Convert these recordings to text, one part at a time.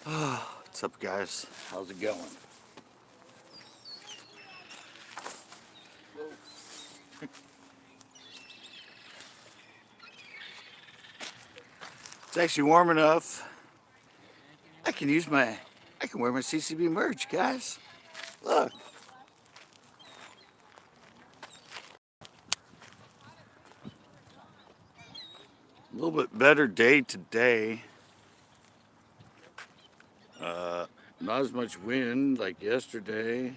What's up, guys? How's it going? It's actually warm enough. I can wear my CCB merch, guys. Look. A little bit better day today. Not as much wind like yesterday.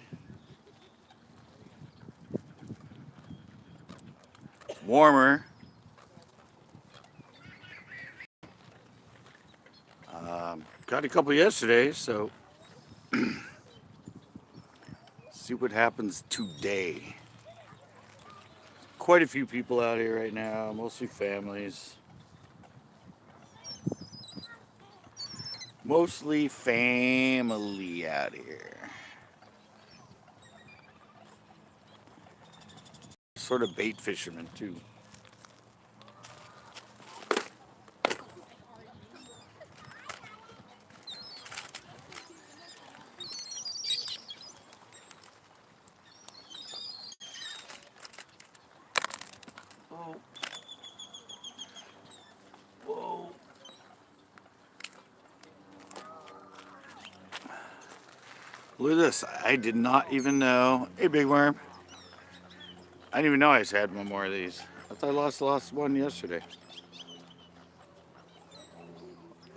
Warmer. Got a couple yesterday, so see what happens today. Quite a few people out here right now, mostly families. Mostly family out here. Sort of bait fishermen, too. Oh. Whoa. Look at this. I did not even know. Hey, big worm. I didn't even know I just had one more of these. I thought I lost the last one yesterday.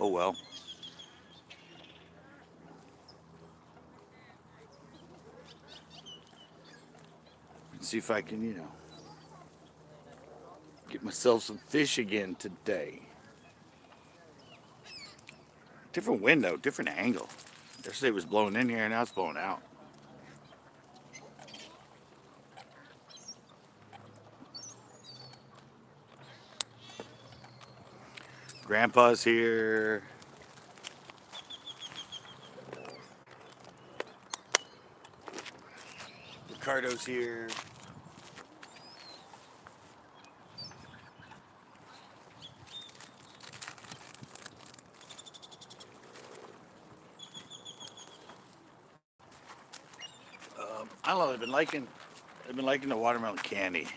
Oh well. Let's see if I can, get myself some fish again today. Different window, different angle. Yesterday it was blowing in here, now it's blowing out. Grandpa's here. Ricardo's here. I don't know. I've been liking the watermelon candy.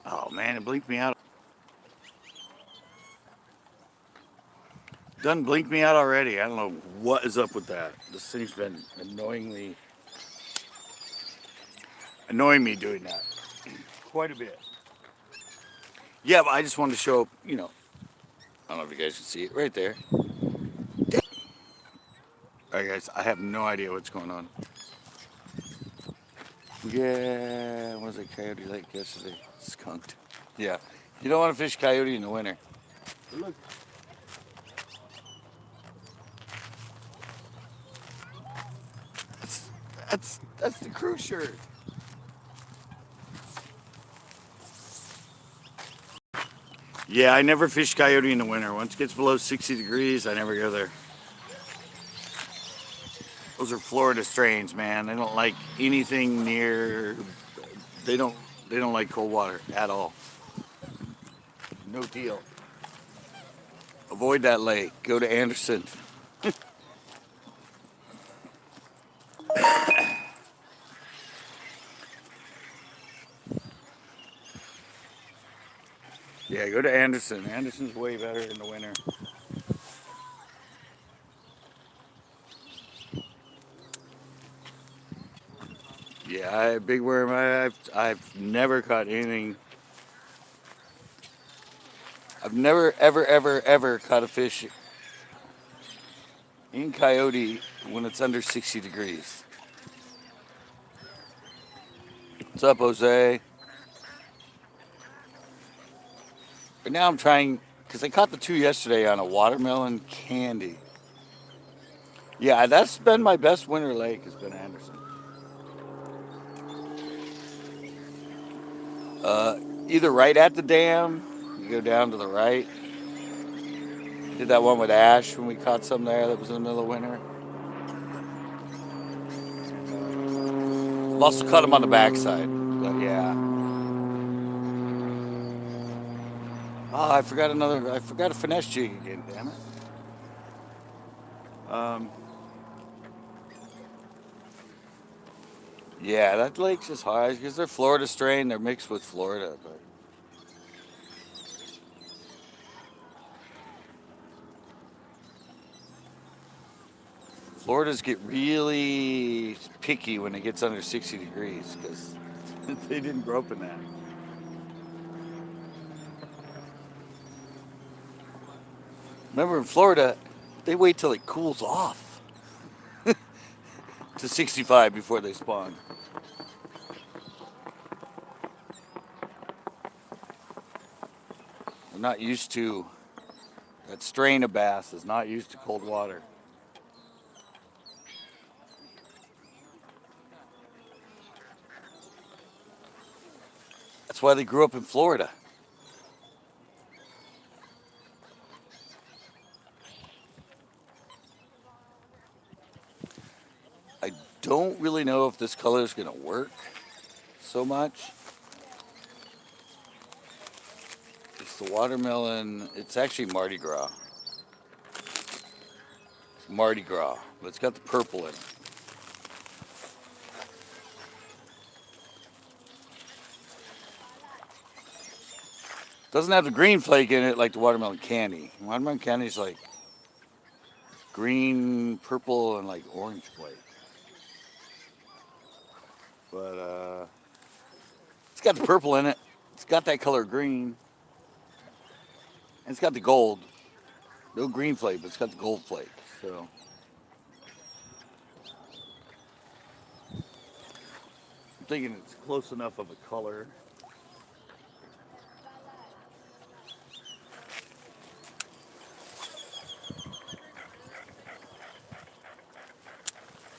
Oh man, it blinked me out. Done blinked me out already. I don't know what is up with that. This thing's been annoying me doing that quite a bit. Yeah, but I just wanted to show, I don't know if you guys can see it right there. Alright guys, I have no idea what's going on. Yeah, what was that coyote like yesterday? Skunked. Yeah. You don't want to fish coyote in the winter. But look. That's the crew shirt. Yeah, I never fish coyote in the winter. Once it gets below 60 degrees, I never go there. Those are Florida strains, man. They don't like anything near. They don't. They don't like cold water at all. No deal. Avoid that lake. Go to Anderson. Yeah, go to Anderson. Anderson's way better in the winter. Yeah, big worm. I've never caught anything. I've never ever caught a fish in coyote when it's under 60 degrees. What's up, Jose? But now I'm trying, because I caught the two yesterday on a watermelon candy. Yeah, that's been my best winter lake, has been Anderson. Either right at the dam, you go down to the right. Did that one with Ash when we caught some there that was in the middle of winter. I've also caught them on the backside, but yeah. Oh, I forgot a finesse jig again, damn it. Um, yeah, that lake's just high because they're Florida strain. They're mixed with Florida, but Floridas get really picky when it gets under 60 degrees because they didn't grow up in that. Remember in Florida, they wait till it cools off to 65 before they spawn. They're not used to, that strain of bass is not used to cold water. That's why they grew up in Florida. I don't really know if this color is going to work so much. It's the watermelon. It's actually Mardi Gras. It's Mardi Gras, but it's got the purple in it. Doesn't have the green flake in it like the watermelon candy. Watermelon candy is like green, purple, and like orange flake. But it's got the purple in it. It's got that color green. And it's got the gold. No green flake, but it's got the gold flake. So I'm thinking it's close enough of a color.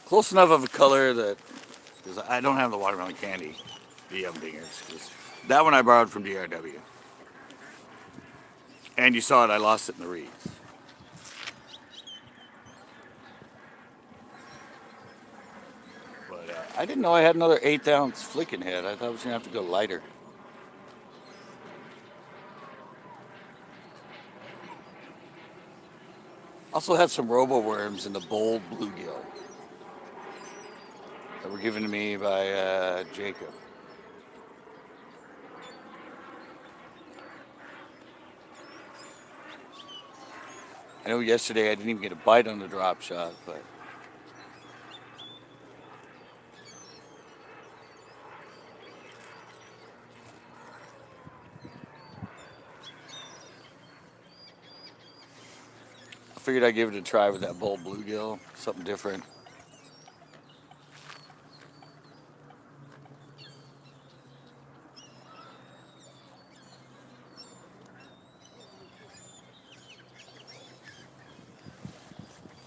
Close enough of a color that, because I don't have the watermelon candy VM dingers. That one I borrowed from DRW. And you saw it, I lost it in the reeds. But I didn't know I had another 1/8 ounce flicking head. I thought I was going to have to go lighter. Also have some robo worms in the bold bluegill that were given to me by Jacob. I know yesterday I didn't even get a bite on the drop shot, but I figured I'd give it a try with that bold bluegill, something different.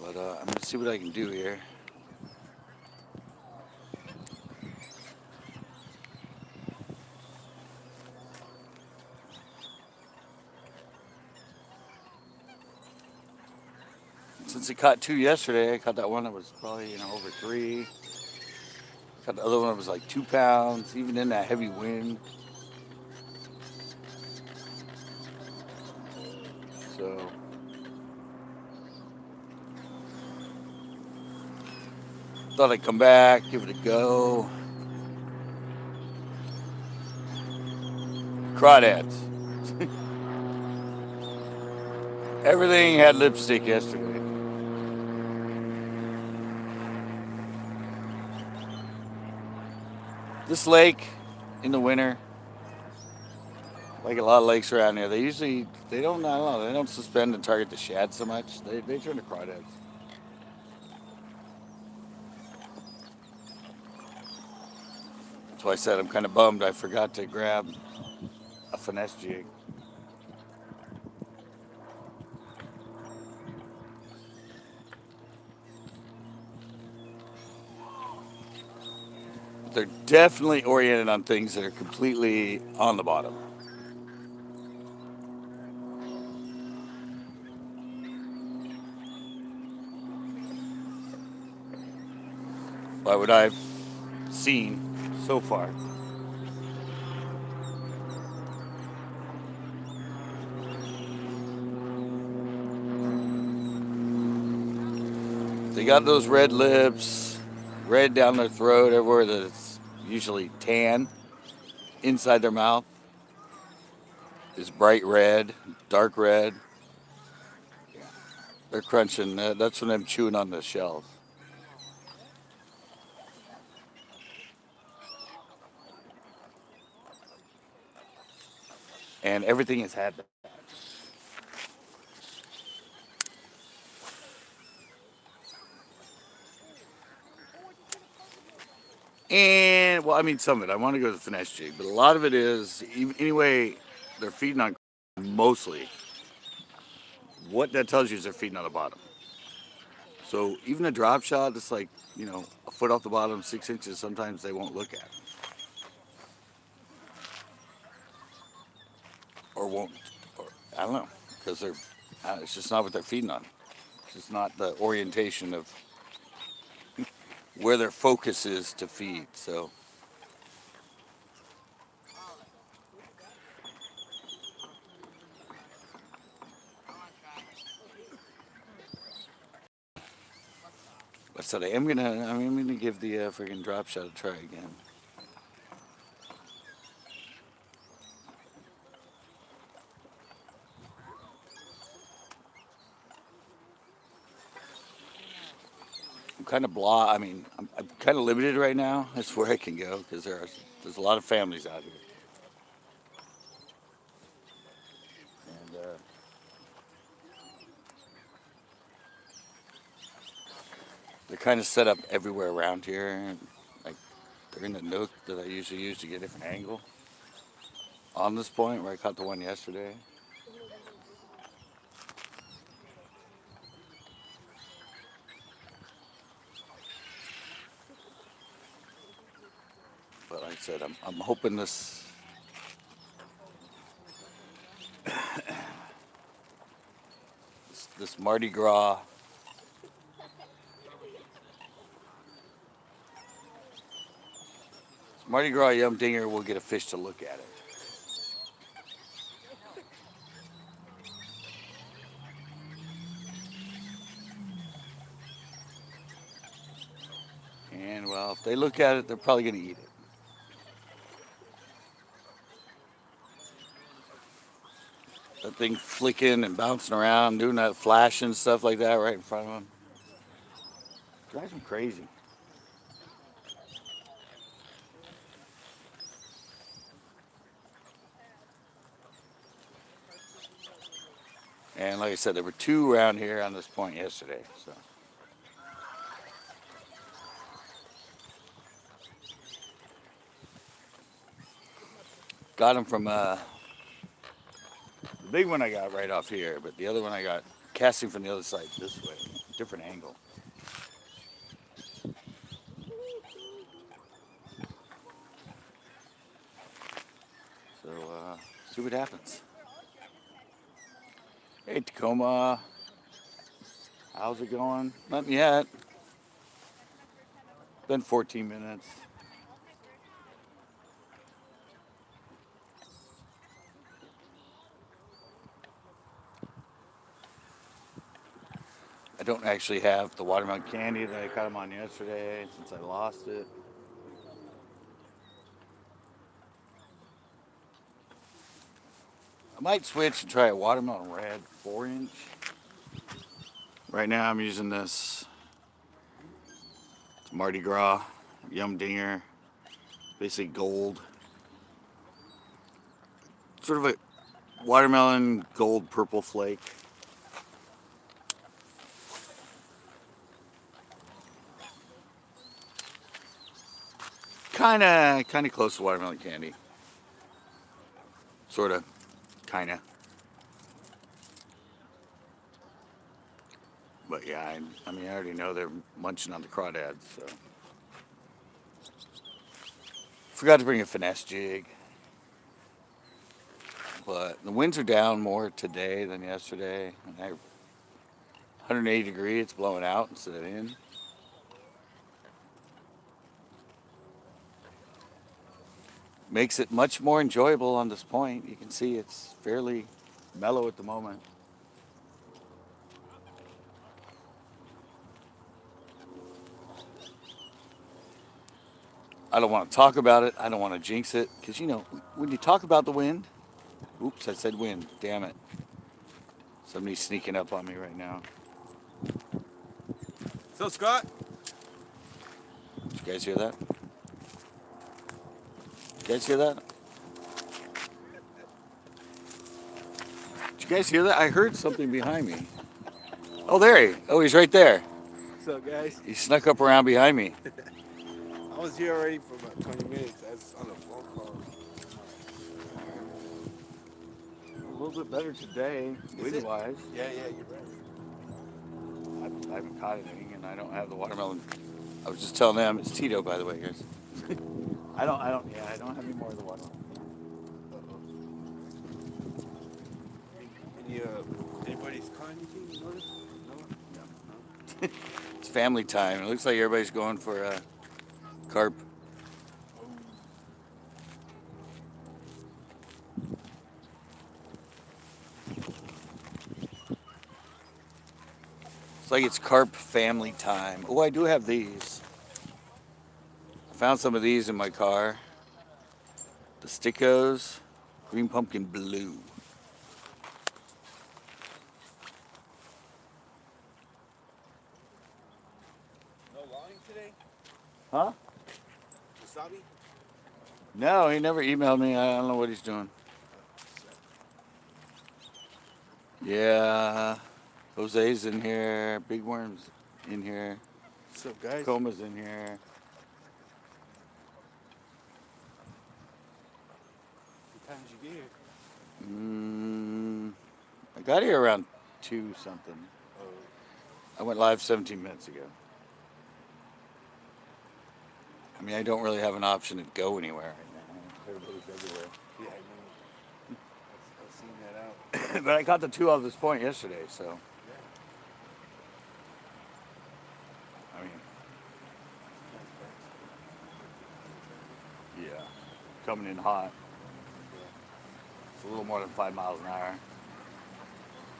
But I'm going to see what I can do here. Since I caught 2 yesterday, I caught that one that was probably over 3. Caught the other one that was like 2 pounds, even in that heavy wind. So thought I'd come back, give it a go. Crawdads. Everything had lipstick yesterday. This lake in the winter, like a lot of lakes around here, they don't suspend and target the shad so much. They turn to crawdads. That's why I said I'm kind of bummed I forgot to grab a finesse jig. They're definitely oriented on things that are completely on the bottom. By what I've seen so far. They got those red lips, red down their throat, everywhere that's usually tan. Inside their mouth is bright red, dark red. They're crunching. That's when I'm chewing on the shells. And everything has had that. And, well, I mean, some of it. I want to go to the finesse jig, but a lot of it is, anyway, they're feeding on mostly. What that tells you is they're feeding on the bottom. So even a drop shot that's like, a foot off the bottom, 6 inches, sometimes they won't look at. Or won't, or I don't know, because it's just not what they're feeding on. It's just not the orientation of where their focus is to feed. So I said I'm gonna give the friggin' drop shot a try again. I'm kind of blah. I mean, I'm kind of limited right now. That's where I can go because there's a lot of families out here, and they're kind of set up everywhere around here. And, like they're in the nook that I usually use to get a different angle. On this point where I caught the one yesterday. But like I said, I'm hoping this Mardi Gras yum dinger will get a fish to look at it. And well, if they look at it, they're probably gonna eat it. That thing flicking and bouncing around, doing that flashing stuff like that right in front of them. Drives them crazy. And like I said, there were two around here on this point yesterday. So got them from the big one I got right off here, but the other one I got casting from the other side this way, different angle. So see what happens. Hey Tacoma, how's it going? Nothing yet. Been 14 minutes. I don't actually have the watermelon candy that I caught them on yesterday since I lost it. I might switch and try a watermelon red 4-inch. Right now I'm using this Mardi Gras yum dinger, basically gold. Sort of a watermelon gold purple flake. Kind of close to watermelon candy. Sort of, kind of. But yeah, I mean, I already know they're munching on the crawdads, so. Forgot to bring a finesse jig. But the winds are down more today than yesterday. 180 degrees, it's blowing out instead of in. Makes it much more enjoyable on this point. You can see it's fairly mellow at the moment. I don't want to talk about it. I don't want to jinx it. Because, you know, when you talk about the wind, oops, I said wind. Damn it. Somebody's sneaking up on me right now. So, Scott? Did you guys hear that? Did you guys hear that? Did you guys hear that? I heard something behind me. Oh, there he. Oh, he's right there. What's up, guys? He snuck up around behind me. I was here already for about 20 minutes. I was on a phone call. A little bit better today, wind-wise. Yeah, you're right. I haven't caught anything, and I don't have the watermelon. I was just telling them it's Tito, by the way, guys. I don't have any more of the watermelon. Anybody's caught anything? You notice? No? It's family time. It looks like everybody's going for carp. It's like it's carp family time. Oh, I do have these. I found some of these in my car. The Stickos, green pumpkin blue. No line today? Huh? Wasabi? No, he never emailed me. I don't know what he's doing. Yeah, Jose's in here. Big Worm's in here. What's up, guys? Coma's in here. What time did you get here? I got here around 2 something. Oh, I went live 17 minutes ago. I mean, I don't really have an option to go anywhere right now. Everybody's everywhere. yeah, I know. I've seen that out. But I caught the 2 off this point yesterday, so. I mean, yeah, coming in hot. It's a little more than 5 miles an hour.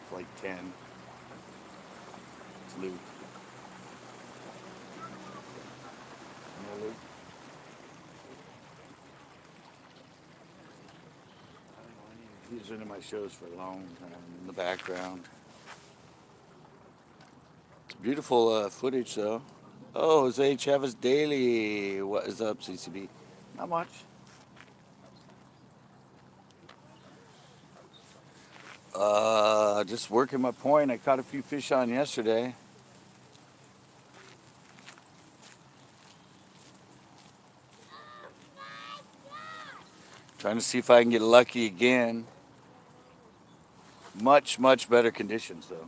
It's like 10. It's Luke. You know Luke? He's been in my shows for a long time in the background. It's beautiful footage, though. Oh, Jose Chavez Daily. What is up, CCB? Not much. Just working my point. I caught a few fish on yesterday. Trying to see if I can get lucky again. Much, much better conditions, though.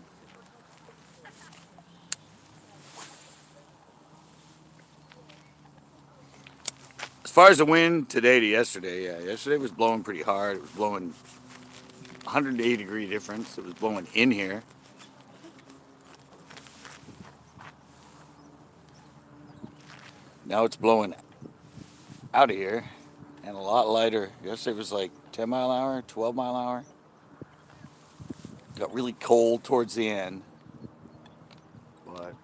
As far as the wind today to yesterday, yeah, yesterday was blowing pretty hard. It was blowing 180-degree difference. It was blowing in here. Now it's blowing out of here and a lot lighter. Yesterday was like 10 mile an hour, 12 mile an hour. Got really cold towards the end. But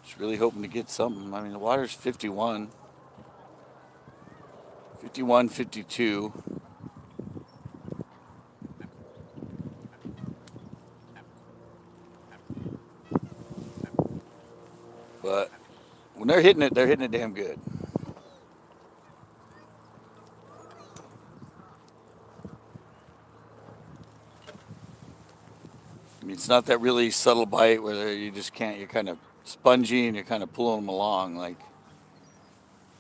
just really hoping to get something. I mean, the water's 51, 52. But when they're hitting it damn good. I mean, it's not that really subtle bite where you just can't, you're kind of spongy and you're kind of pulling them along. Like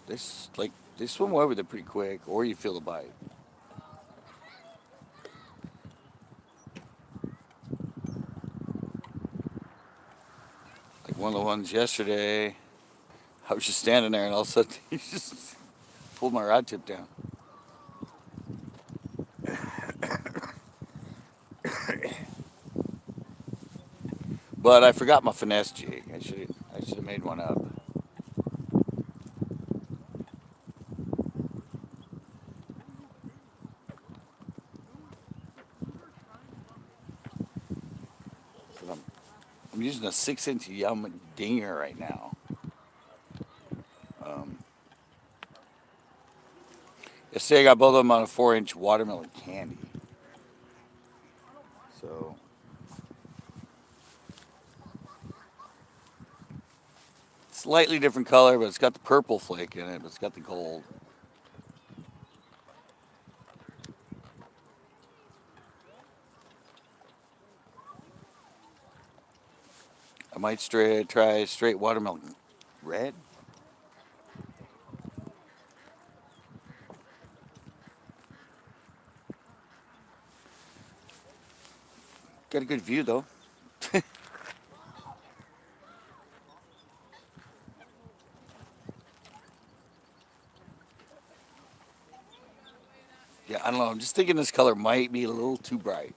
they swim away with it pretty quick, or you feel the bite. Like one of the ones yesterday, I was just standing there and all of a sudden he just pulled my rod tip down. But I forgot my finesse jig. I should have made one up. I'm using a 6-inch Yum Dinger right now. Um, Yesterday I got both of them on a 4-inch watermelon candy. So slightly different color, but it's got the purple flake in it, but it's got the gold. I might try straight watermelon red. Got a good view though. Yeah, I don't know. I'm just thinking this color might be a little too bright.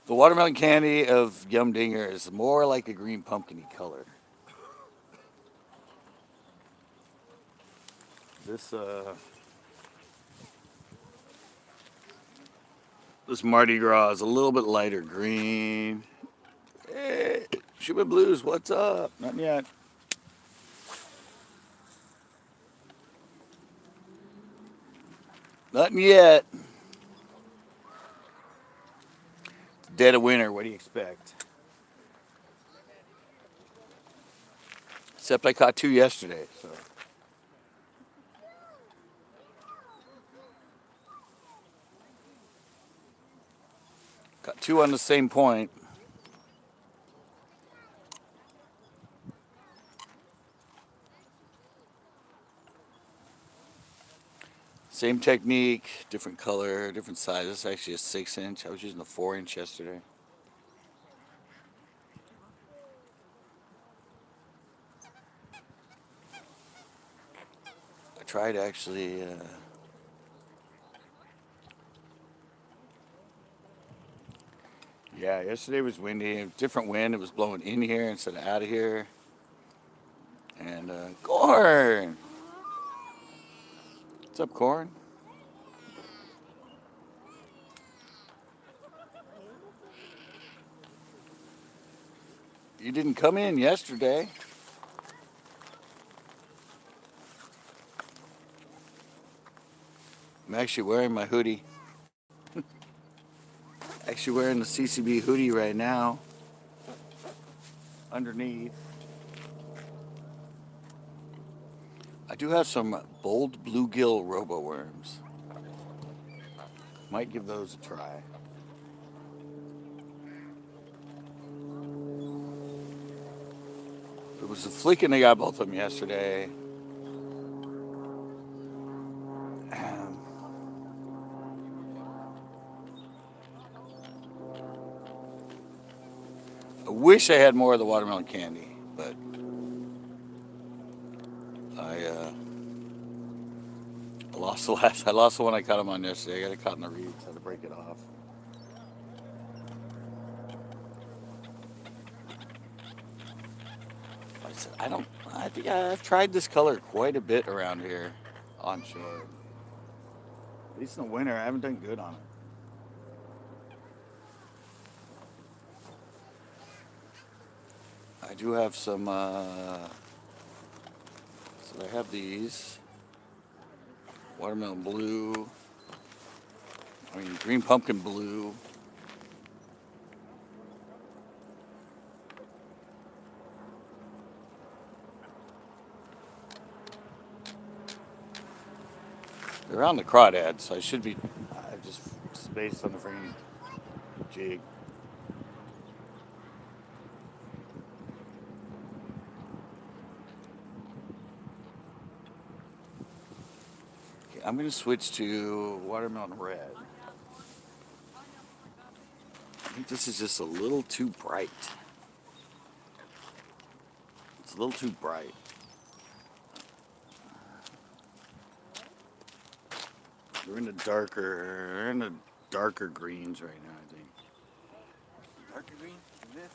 The watermelon candy of Yum Dinger is more like a green pumpkin-y color. This Mardi Gras is a little bit lighter green. Hey, Sugar Blues, what's up? Not yet. Nothing yet. It's dead of winter. What do you expect? Except I caught 2 yesterday. So got 2 on the same point. Same technique, different color, different size. This is actually a 6-inch. I was using a 4-inch yesterday. I tried actually. Yeah, yesterday was windy. Different wind. It was blowing in here instead of out of here. And corn. What's up, corn? You didn't come in yesterday. I'm actually wearing my hoodie. Actually wearing the CCB hoodie right now. Underneath. I do have some bold bluegill robo-worms. Might give those a try. It was a flicking. They got both of them yesterday. I wish I had more of the watermelon candy, but I lost the last. I lost the one I caught them on yesterday. I got it caught in the reeds. Had to break it off. I said I don't. I think I've tried this color quite a bit around here on shore. At least in the winter, I haven't done good on it. I do have some. So I have these watermelon blue. I mean green pumpkin blue. They're on the crawdad, so I should be. I just spaced on the freaking jig. Okay, I'm gonna switch to watermelon red. I think this is just a little too bright. It's a little too bright. We're in the darker greens right now, I think. Darker green? This?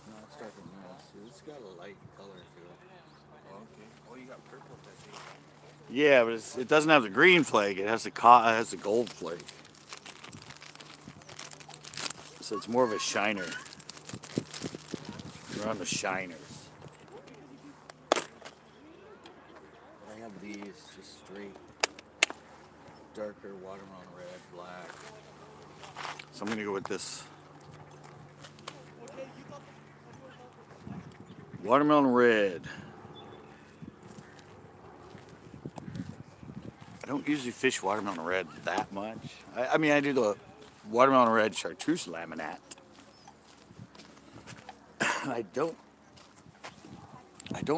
No, it's darker than this. It's got a light color to it. Oh, okay. Oh, you got purple that thing. Yeah, but it doesn't have the green flake. It has the gold flake. So it's more of a shiner. We're on the shiners. I have these just straight, darker watermelon red, black. So I'm gonna go with this watermelon red. I don't usually fish watermelon red that much. I mean, I do the watermelon red chartreuse laminate. I don't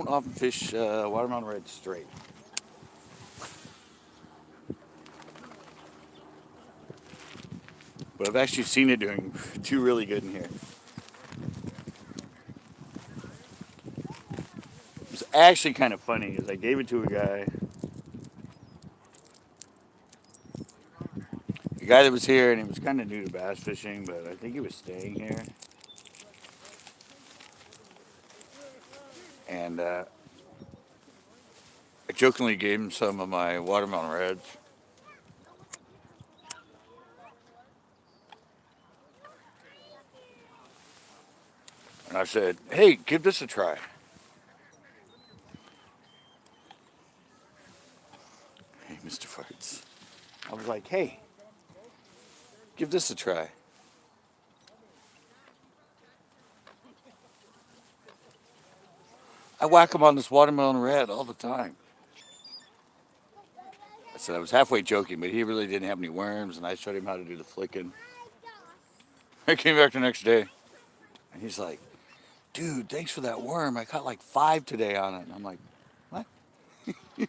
often fish watermelon red straight. But I've actually seen it doing two really good in here. It was actually kind of funny because I gave it to a guy. The guy that was here, and he was kind of new to bass fishing, but I think he was staying here. And I jokingly gave him some of my watermelon reds. And I said, hey, give this a try. Hey, Mr. Farts. I was like, hey, give this a try. I whack him on this watermelon red all the time. I said I was halfway joking, but he really didn't have any worms, and I showed him how to do the flicking. I came back the next day, and he's like, dude, thanks for that worm. I caught like 5 today on it. And I'm like, what? You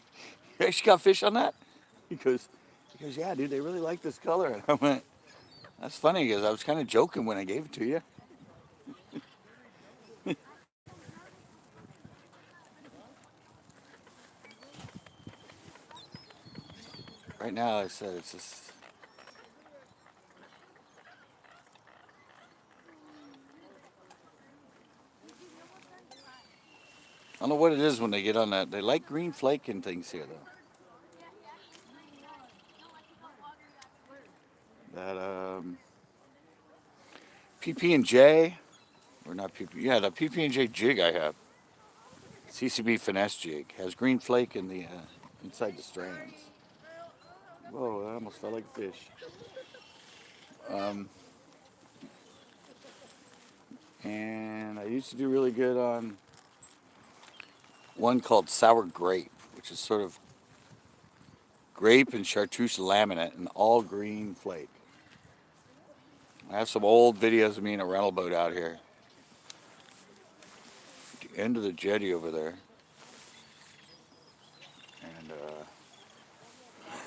actually got fish on that? He goes, yeah, dude, they really like this color. And I went, that's funny, because I was kind of joking when I gave it to you. Right now, I said it's just... I don't know what it is when they get on that. They like green flake and things here, though. That PP&J, or not PP, yeah, the PP&J jig I have, CCB finesse jig, has green flake in the inside the strands. Whoa, that almost felt like a fish. And I used to do really good on one called sour grape, which is sort of grape and chartreuse laminate and all green flake. I have some old videos of me in a rental boat out here. At the end of the jetty over there. And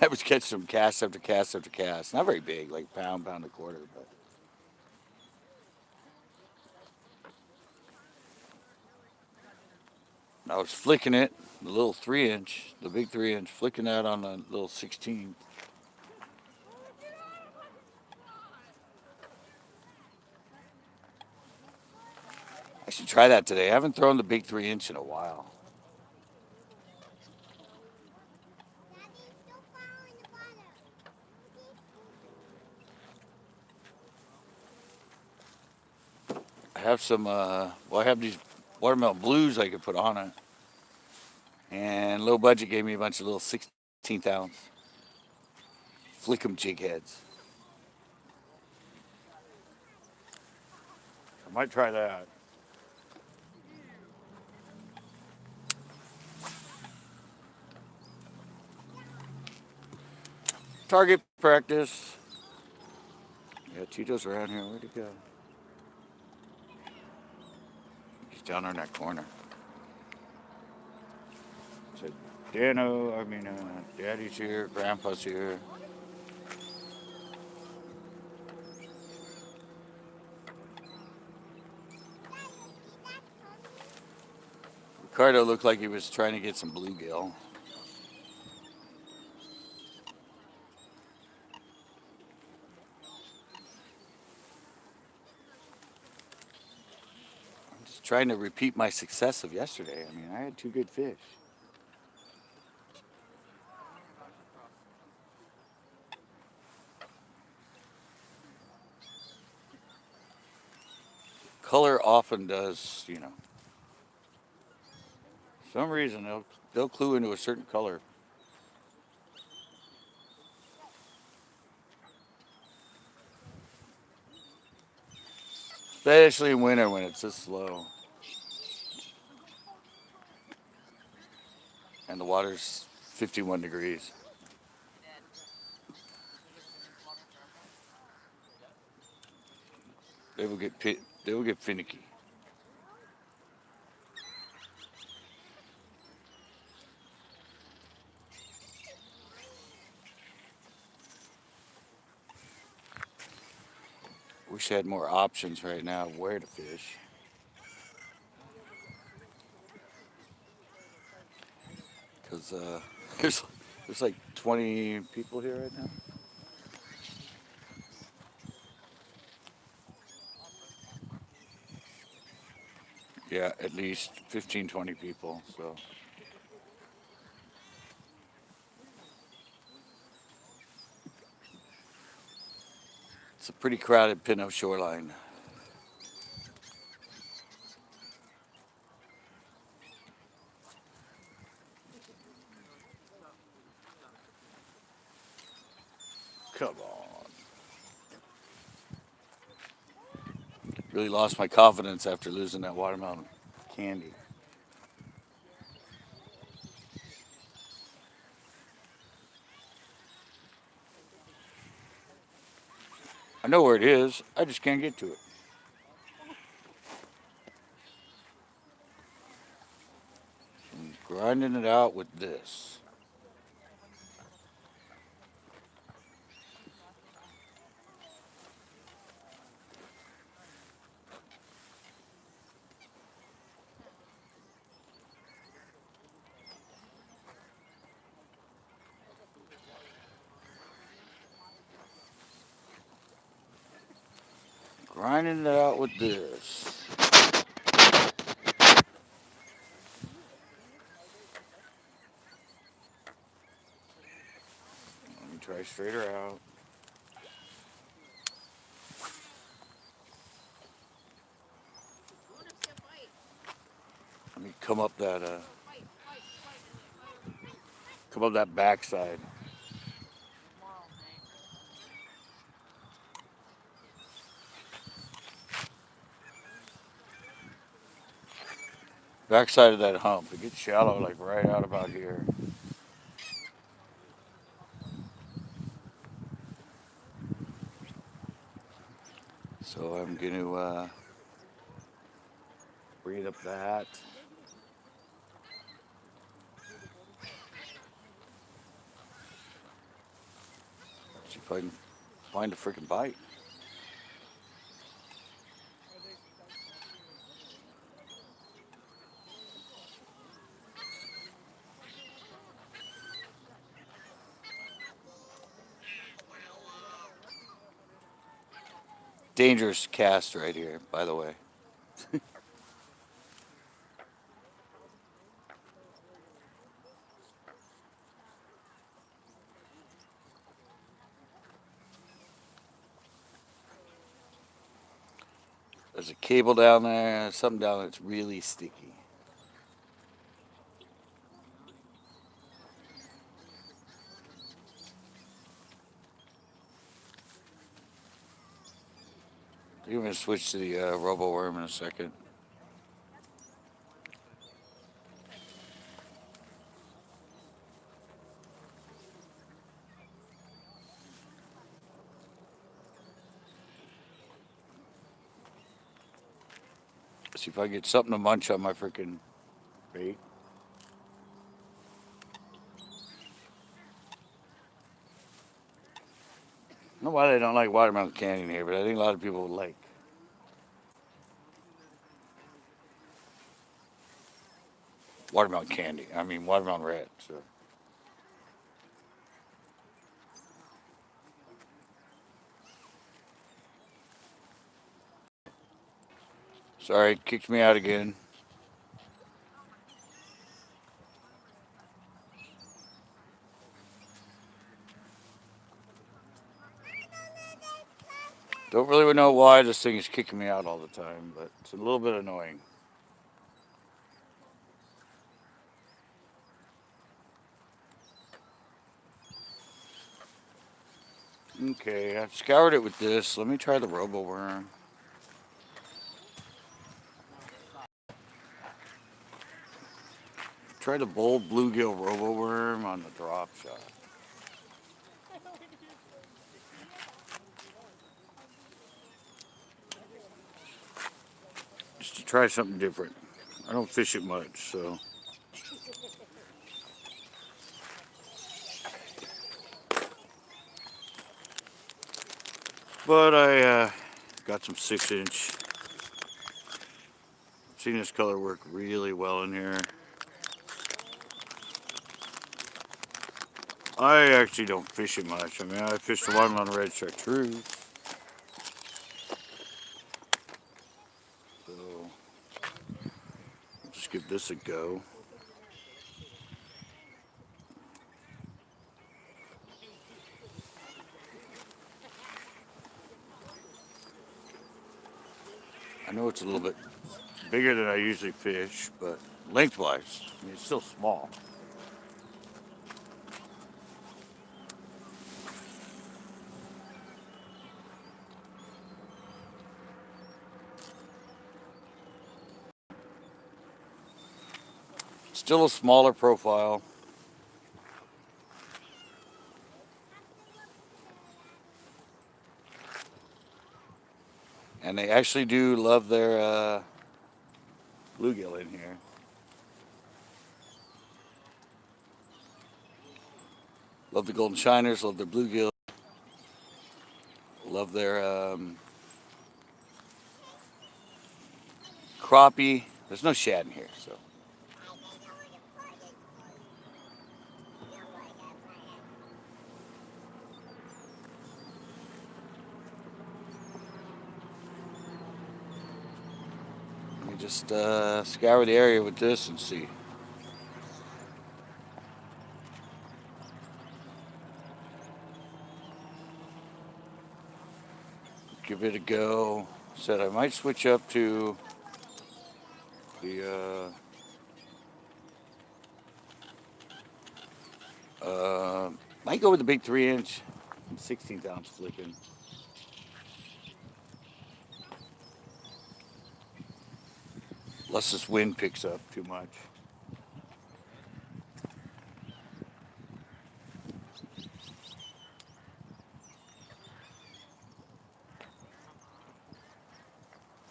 I was catching some cast after cast after cast. Not very big, like pound, pound and a quarter, but I was flicking it, the little 3-inch, the big 3-inch, flicking that on the little 16. I should try that today. I haven't thrown the big 3-inch in a while. I have some, well, I have these watermelon blues I could put on it. And low budget gave me a bunch of little 16th ounce flick'em jig heads. I might try that. Target practice. Yeah, Tito's around here. Where'd he go? He's down there in that corner. So Daddy's here, Grandpa's here. Ricardo looked like he was trying to get some bluegill. I'm just trying to repeat my success of yesterday. I mean, I had 2 good fish. color often does, you know, for some reason they'll clue into a certain color. Especially in winter when it's this slow and the water's 51 degrees. They will get finicky. Wish I had more options right now of where to fish. Because there's there's like 20 people here right now. Yeah, at least 15, 20 people. So it's a pretty crowded Pinot shoreline. Come on. Really lost my confidence after losing that watermelon candy. I know where it is. I just can't get to it. I'm grinding it out with this. Grinding it out with this. Let me try straighter out. Let me come up that backside. Backside of that hump. It gets shallow like right out about here. So I'm going to breathe up that. See if I can find a freaking bite. Dangerous cast right here, by the way. There's a cable down there, something down there that's really sticky. I'm going to switch to the robo worm in a second. See if I get something to munch on my freaking bait. I don't know why they don't like watermelon candy in here, but I think a lot of people would like watermelon candy. I mean, watermelon red. So. Sorry, kicked me out again. Don't really know why this thing is kicking me out all the time, but it's a little bit annoying. Okay, I've scoured it with this. Let me try the robo worm. Try the bold bluegill robo worm on the drop shot. Just to try something different. I don't fish it much, so. But I got some 6-inch. I've seen this color work really well in here. I actually don't fish it much. I mean, I fish the one on red chartreuse. So, just give this a go. I know it's a little bit bigger than I usually fish, but lengthwise, I mean, it's still small. Still a smaller profile. And they actually do love their bluegill in here. Love the golden shiners, love their bluegill, love their crappie. There's no shad in here, so. Let me just scour the area with this and see. Give it a go. Said I might switch up to the might go with the big 3-inch 16th ounce flicking. Unless this wind picks up too much.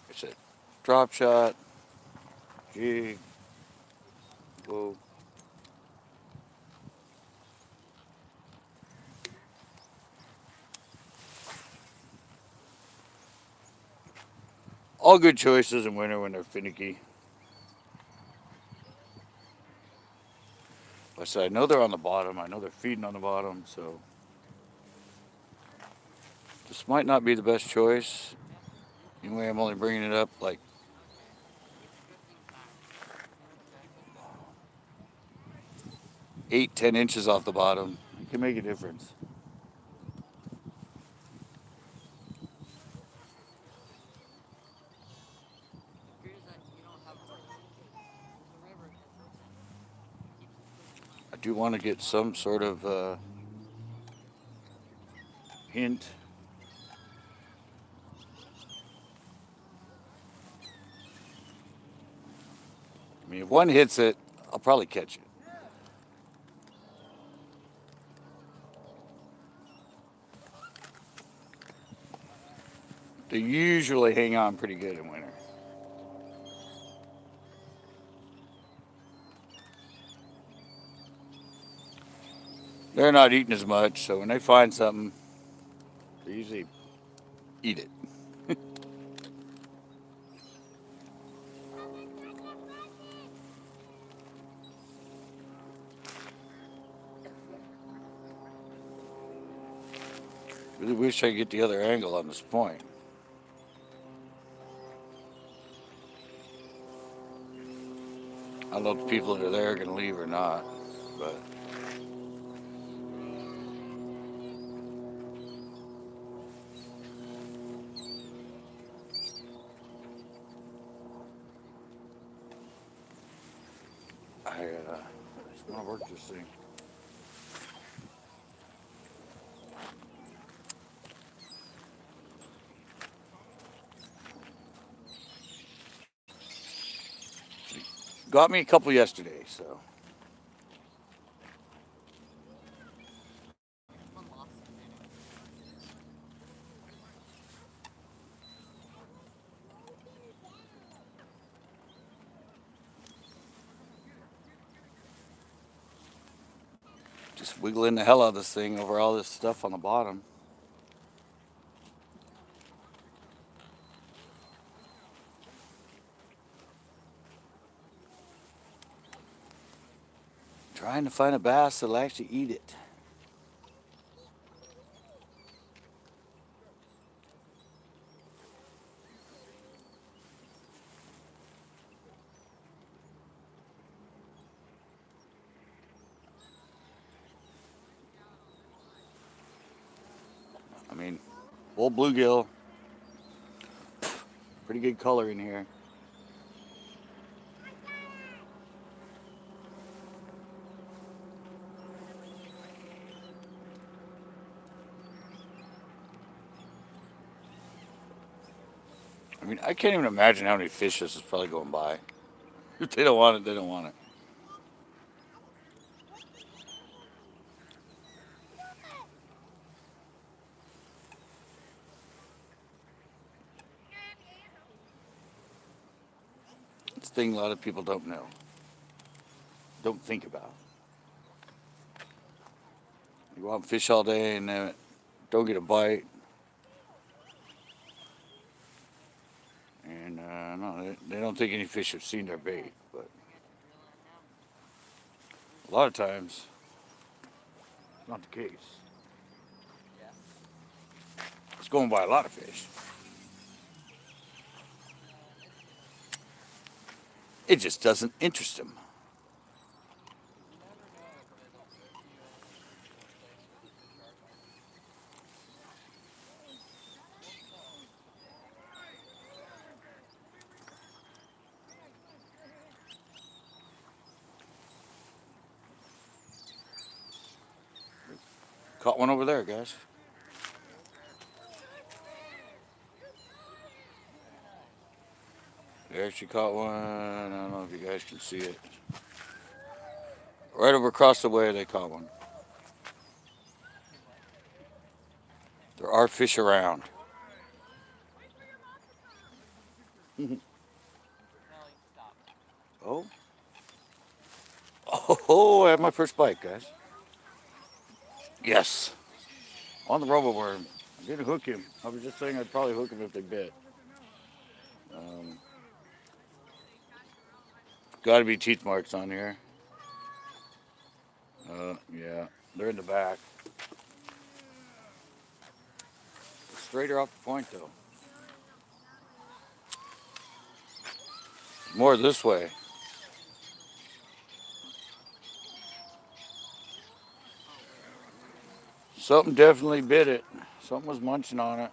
It's a drop shot, jig, whoa. All good choices in winter when they're finicky. Like I said, I know they're on the bottom. I know they're feeding on the bottom, so this might not be the best choice. Anyway, I'm only bringing it up like 8-10 inches off the bottom. It can make a difference. I do want to get some sort of hint. I mean, if one hits it, I'll probably catch it. They usually hang on pretty good in winter. They're not eating as much, so when they find something, they usually eat it. Really wish I could get the other angle on this point. I don't know if the people that are there are going to leave or not, but just want to work this thing. Got me a couple yesterday, so. Just wiggling the hell out of this thing over all this stuff on the bottom. Trying to find a bass that'll actually eat it. I mean, old bluegill, pretty good color in here. I mean, I can't even imagine how many fish this is probably going by. If they don't want it, they don't want it. It's a thing a lot of people don't know, don't think about. You go out and fish all day and don't get a bite. And no, they don't think any fish have seen their bait. But a lot of times, it's not the case. It's going by a lot of fish. It just doesn't interest them. Caught one over there, guys. There she caught one. I don't know if you guys can see it. Right over across the way, they caught one. There are fish around. Oh. Oh, I had my first bite, guys. Yes. On the rubber worm. I didn't hook him. I was just saying I'd probably hook him if they bit. Um, Got to be teeth marks on here. Yeah, they're in the back. Straighter off the point, though. More this way. Something definitely bit it. Something was munching on it.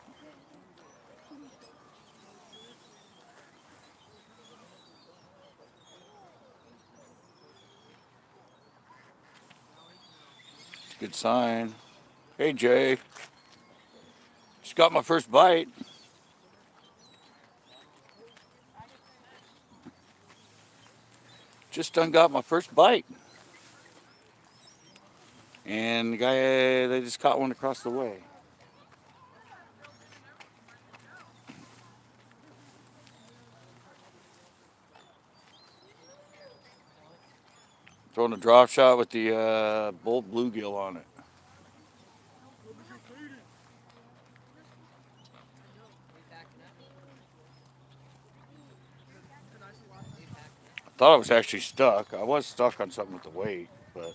It's a good sign. Hey, Jay. Just got my first bite. Just done got my first bite. And the guy, they just caught one across the way. Throwing a drop shot with the bull bluegill on it. I thought I was actually stuck. I was stuck on something with the weight, but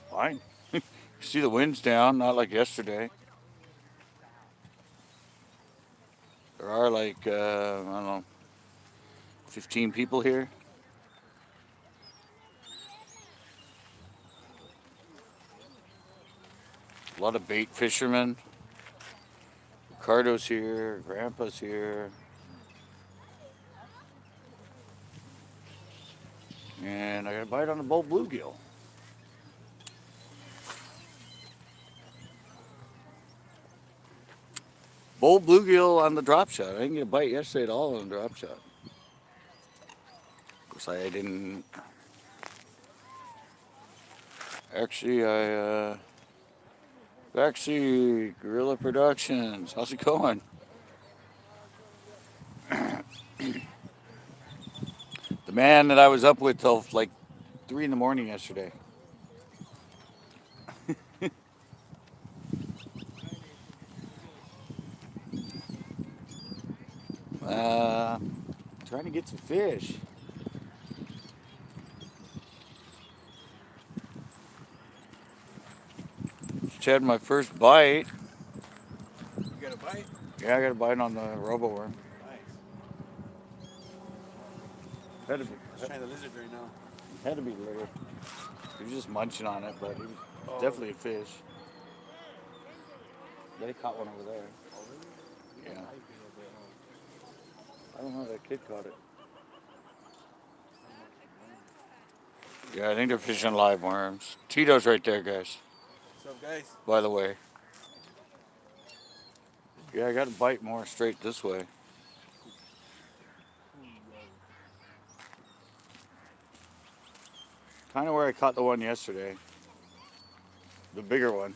fine. See the wind's down, not like yesterday. There are like, I don't know, 15 people here. A lot of bait fishermen. Ricardo's here, Grandpa's here. And I got a bite on the bull bluegill. Bull bluegill on the drop shot. I didn't get a bite yesterday at all on the drop shot. Of course, I didn't. Actually, Gorilla Productions. How's it going? The man that I was up with till like 3 in the morning yesterday. Uh, Trying to get some fish. Just had my first bite. You got a bite? Yeah, I got a bite on the robo worm. Nice. Had to be, Just trying the lizard right now. had to be later. He was just munching on it, but he was Oh. definitely a fish. They caught one over there. Oh, really? Yeah. Might be a bit, huh? I don't know, that kid caught it. Yeah, I think they're fishing live worms. Tito's right there, guys, What's up, guys? by the way. Yeah, I got to bite more straight this way. Kind of where I caught the one yesterday. The bigger one.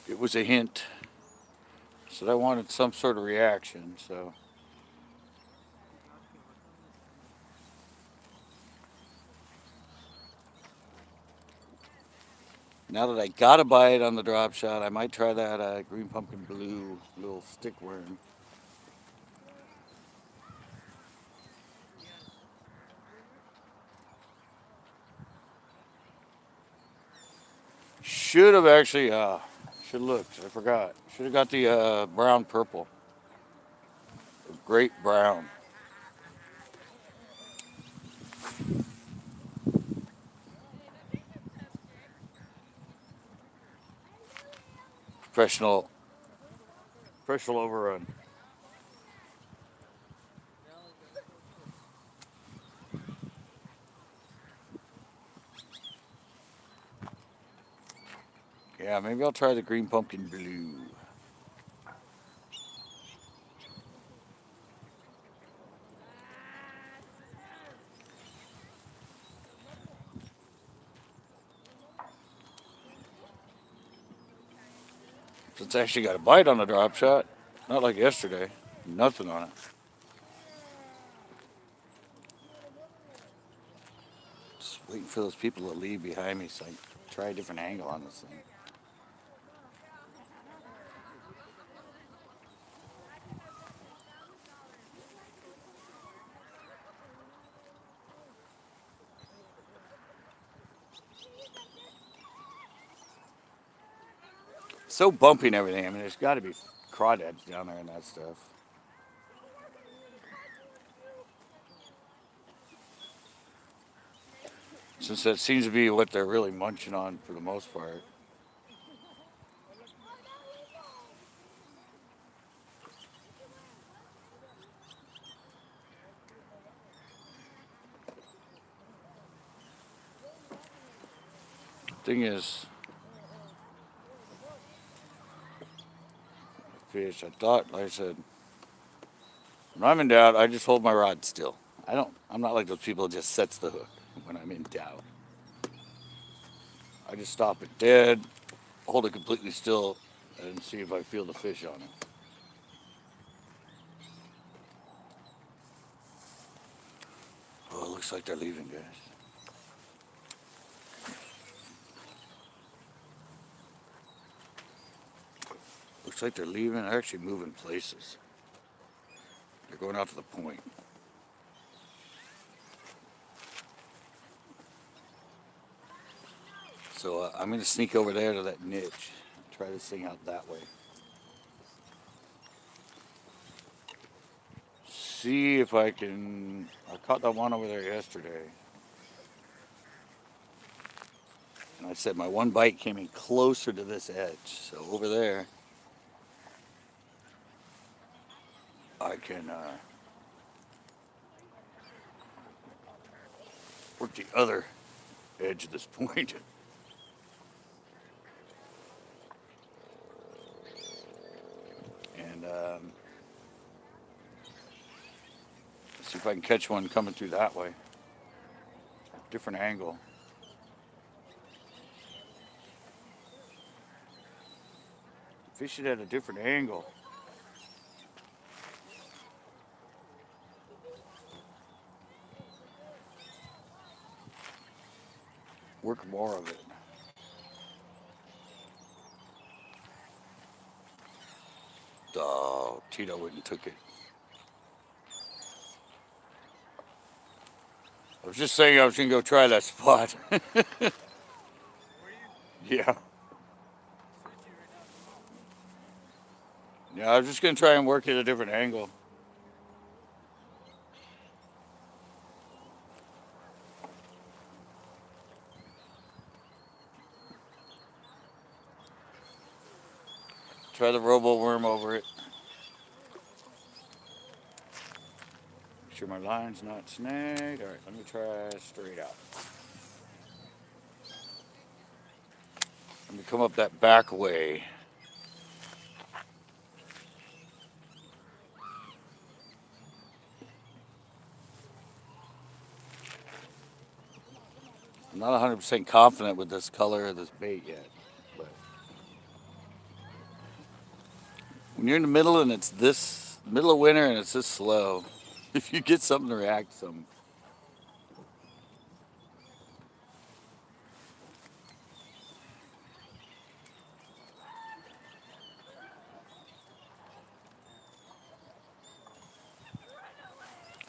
It was a hint. Said I wanted some sort of reaction, so. Now that I got a bite on the drop shot, I might try that green pumpkin blue little stick worm. Should have actually, should have looked. I forgot. Should have got the brown purple. Great brown. Professional overrun. Yeah, maybe I'll try the green pumpkin blue. Since I actually got a bite on the drop shot, not like yesterday. Nothing on it. Just waiting for those people to leave behind me so I can try a different angle on this thing. So bumpy and everything. I mean, there's got to be crawdads down there and that stuff. Since that seems to be what they're really munching on for the most part. Thing is, fish. I thought, like I said, when I'm in doubt, I just hold my rod still. I'm not like those people that just sets the hook when I'm in doubt. I just stop it dead, hold it completely still, and see if I feel the fish on it. Oh, it looks like they're leaving, guys. Looks like they're leaving. They're actually moving places. They're going out to the point. So I'm going to sneak over there to that niche. Try this thing out that way. See if I can. I caught that one over there yesterday. And I said my one bite came in closer to this edge. So over there, I can work the other edge of this point. And see if I can catch one coming through that way. Different angle. Fish it at a different angle. Work more of it. Oh, Tito went and took it. I was just saying I was going to go try that spot. Yeah. Yeah, I was just going to try and work at a different angle. Try the robo worm over it. Make sure my line's not snagged. All right, let me try straight out. Let me come up that back way. I'm not 100% confident with this color of this bait yet. But when you're in the middle and it's this, middle of winter and it's this slow, if you get something to react to something.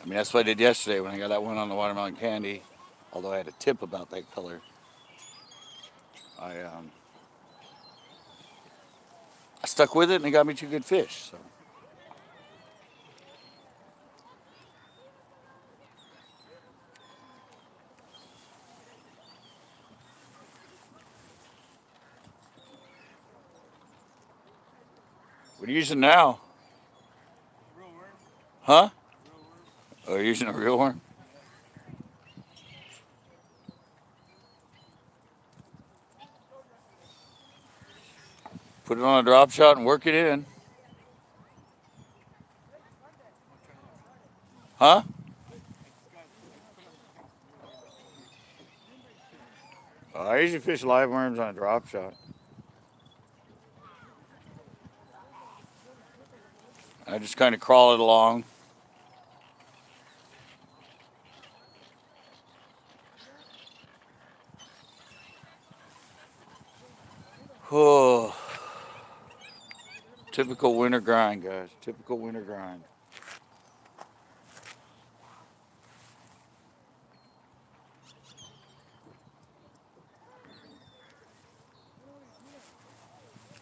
I mean, that's what I did yesterday when I got that one on the watermelon candy. Although I had a tip about that color. I stuck with it and it got me 2 good fish. So. What are you using now? Real worm. Huh? Real worm. Oh, you're using a real worm? Put it on a drop shot and work it in. Huh? I usually fish live worms on a drop shot. I just kind of crawl it along. Oh, typical winter grind, guys. Typical winter grind.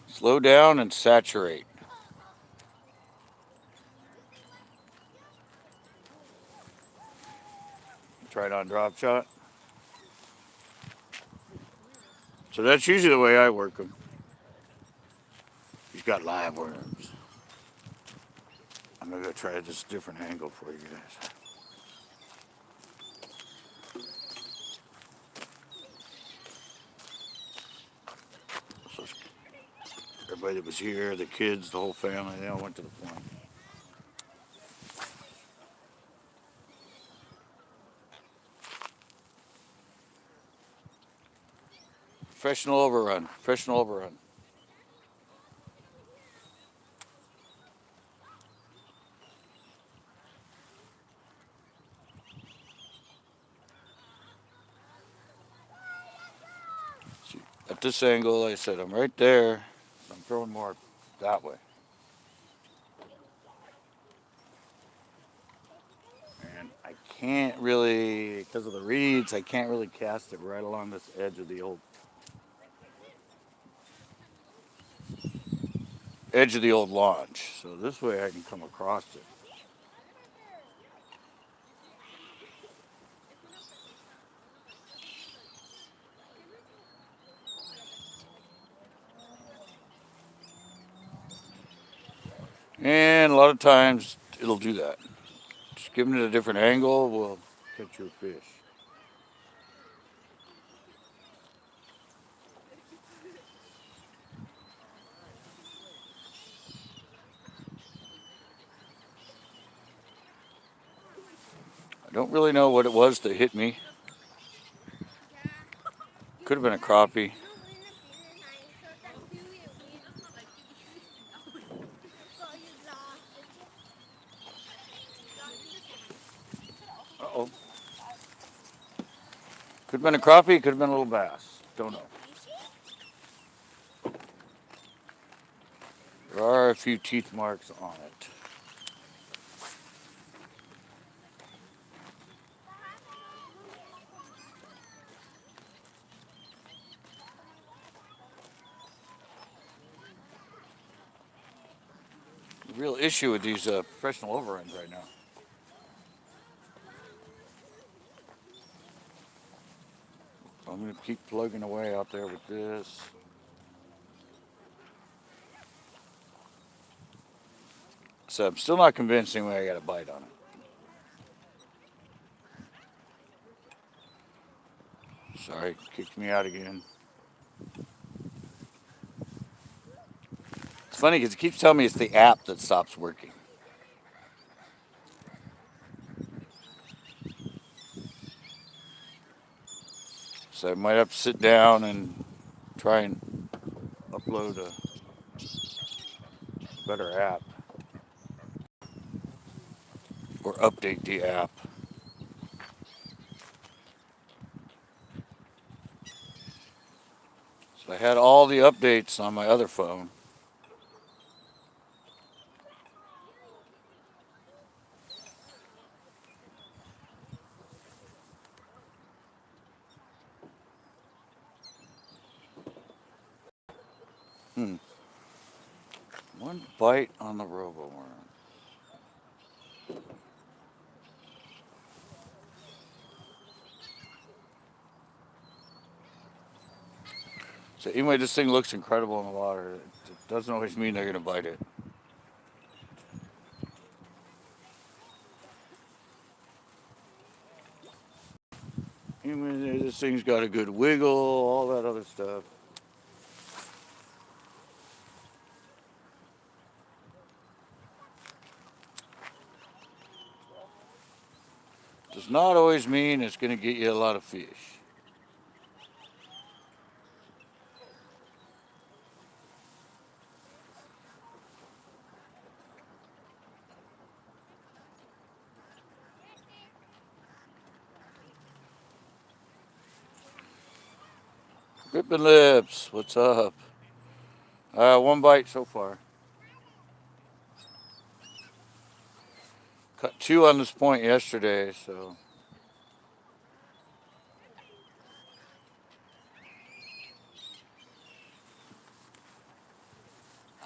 Slow down and saturate. Try it on drop shot. So that's usually the way I work them. He's got live worms. I'm gonna go try this different angle for you guys. So everybody that was here, the kids, the whole family, they all went to the point. Professional overrun. Professional overrun. See, at this angle, like I said, I'm right there. I'm throwing more that way. And I can't really, because of the reeds, I can't really cast it right along this edge of the old launch. So this way I can come across it. And a lot of times it'll do that. Just give it a different angle, we'll catch your fish. I don't really know what it was that hit me. Could have been a crappie. Uh-oh. Could have been a crappie, could have been a little bass. Don't know. There are a few teeth marks on it. The real issue with these professional overruns right now. I'm going to keep plugging away out there with this. So I'm still not convinced anyway I got a bite on it. Sorry, kicked me out again. It's funny because it keeps telling me it's the app that stops working. So I might have to sit down and try and upload a better app. Or update the app. So I had all the updates on my other phone. One bite on the robo worm. So anyway, this thing looks incredible in the water. It doesn't always mean they're going to bite it. Anyway, this thing's got a good wiggle, all that other stuff. Does not always mean it's going to get you a lot of fish. Ripping Lips, what's up? One bite so far. Cut 2 on this point yesterday, so.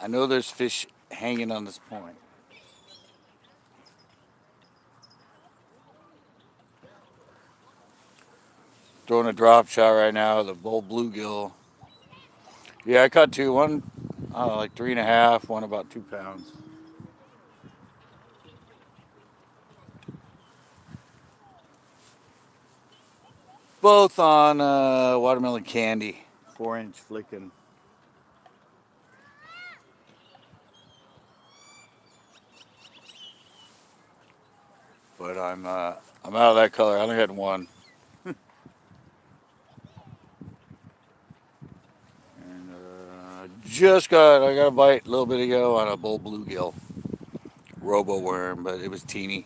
I know there's fish hanging on this point. Throwing a drop shot right now, the bull bluegill. Yeah, I caught 2. One, like 3.5, one about 2 pounds. Both on watermelon candy, 4-inch flicking. But I'm out of that color. I only had one. And I got a bite a little bit ago on a bull bluegill robo worm, but it was teeny.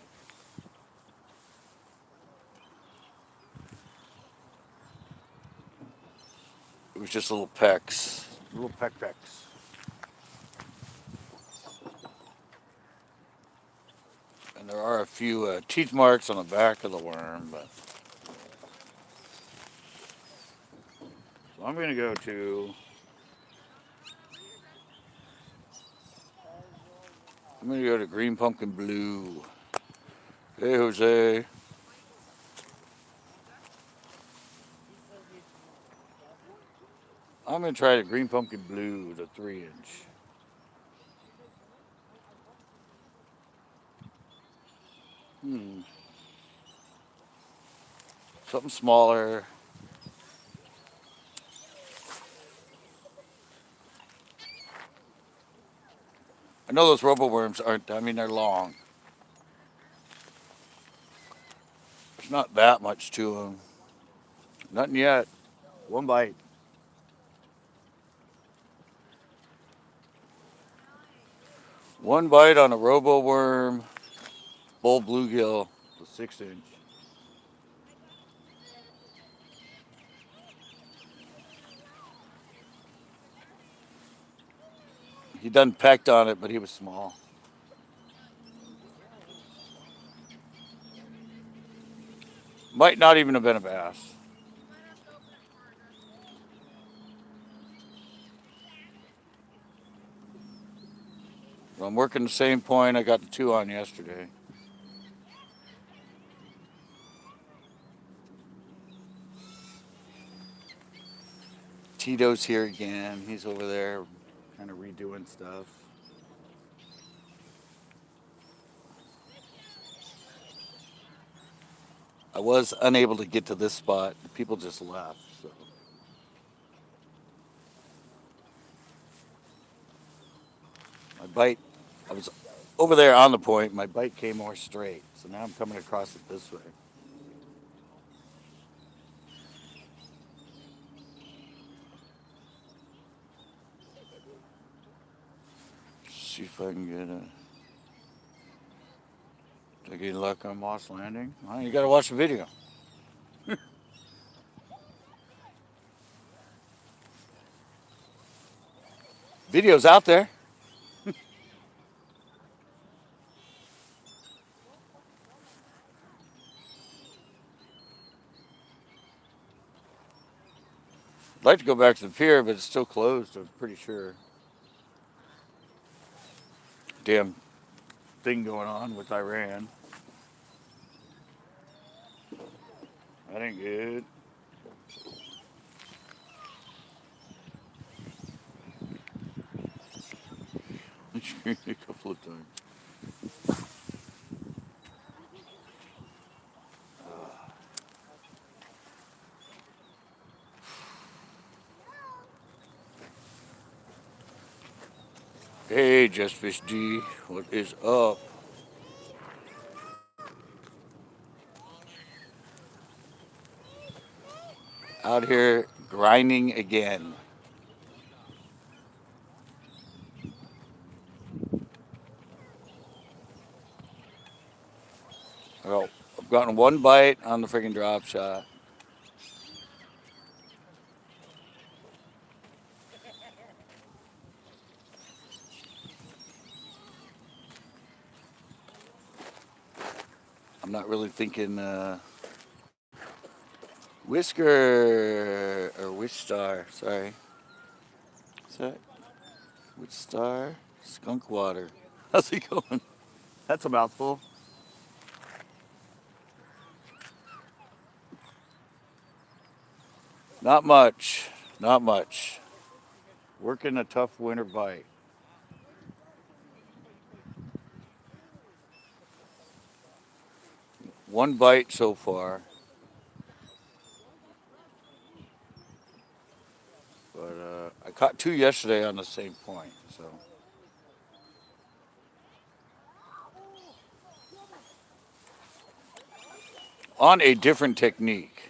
It was just little pecks, little pecks. And there are a few teeth marks on the back of the worm, but. So I'm gonna go to. I'm gonna go to green pumpkin blue. Hey, Jose. I'm gonna try the green pumpkin blue, the 3-inch. Hmm. Something smaller. I know those robo worms aren't. I mean, they're long. There's not that much to them. Nothing yet. One bite. One bite on a robo worm, bull bluegill, the 6 inch. He done pecked on it, but he was small. Might not even have been a bass. Well, I'm working the same point I got the two on yesterday. Tito's here again. He's over there kind of redoing stuff. I was unable to get to this spot. People just left. So my bite, I was over there on the point. My bite came more straight. So now I'm coming across it this way. See if I can get a. Did I get luck on Moss Landing? Well, you got to watch the video. Video's out there. I'd like to go back to the pier, but it's still closed. I'm pretty sure. Damn thing going on with Iran. That ain't good. I screamed a couple of times. Hey, Just Fish D, what is up? Out here grinding again. Well, I've gotten one bite on the freaking drop shot. I'm not really thinking Whisker or Wish Star. Sorry. Is that Wish Star? Skunk Water. How's it going? That's a mouthful. Not much. Not much. Working a tough winter bite. One bite so far. But I caught two yesterday on the same point. So on a different technique.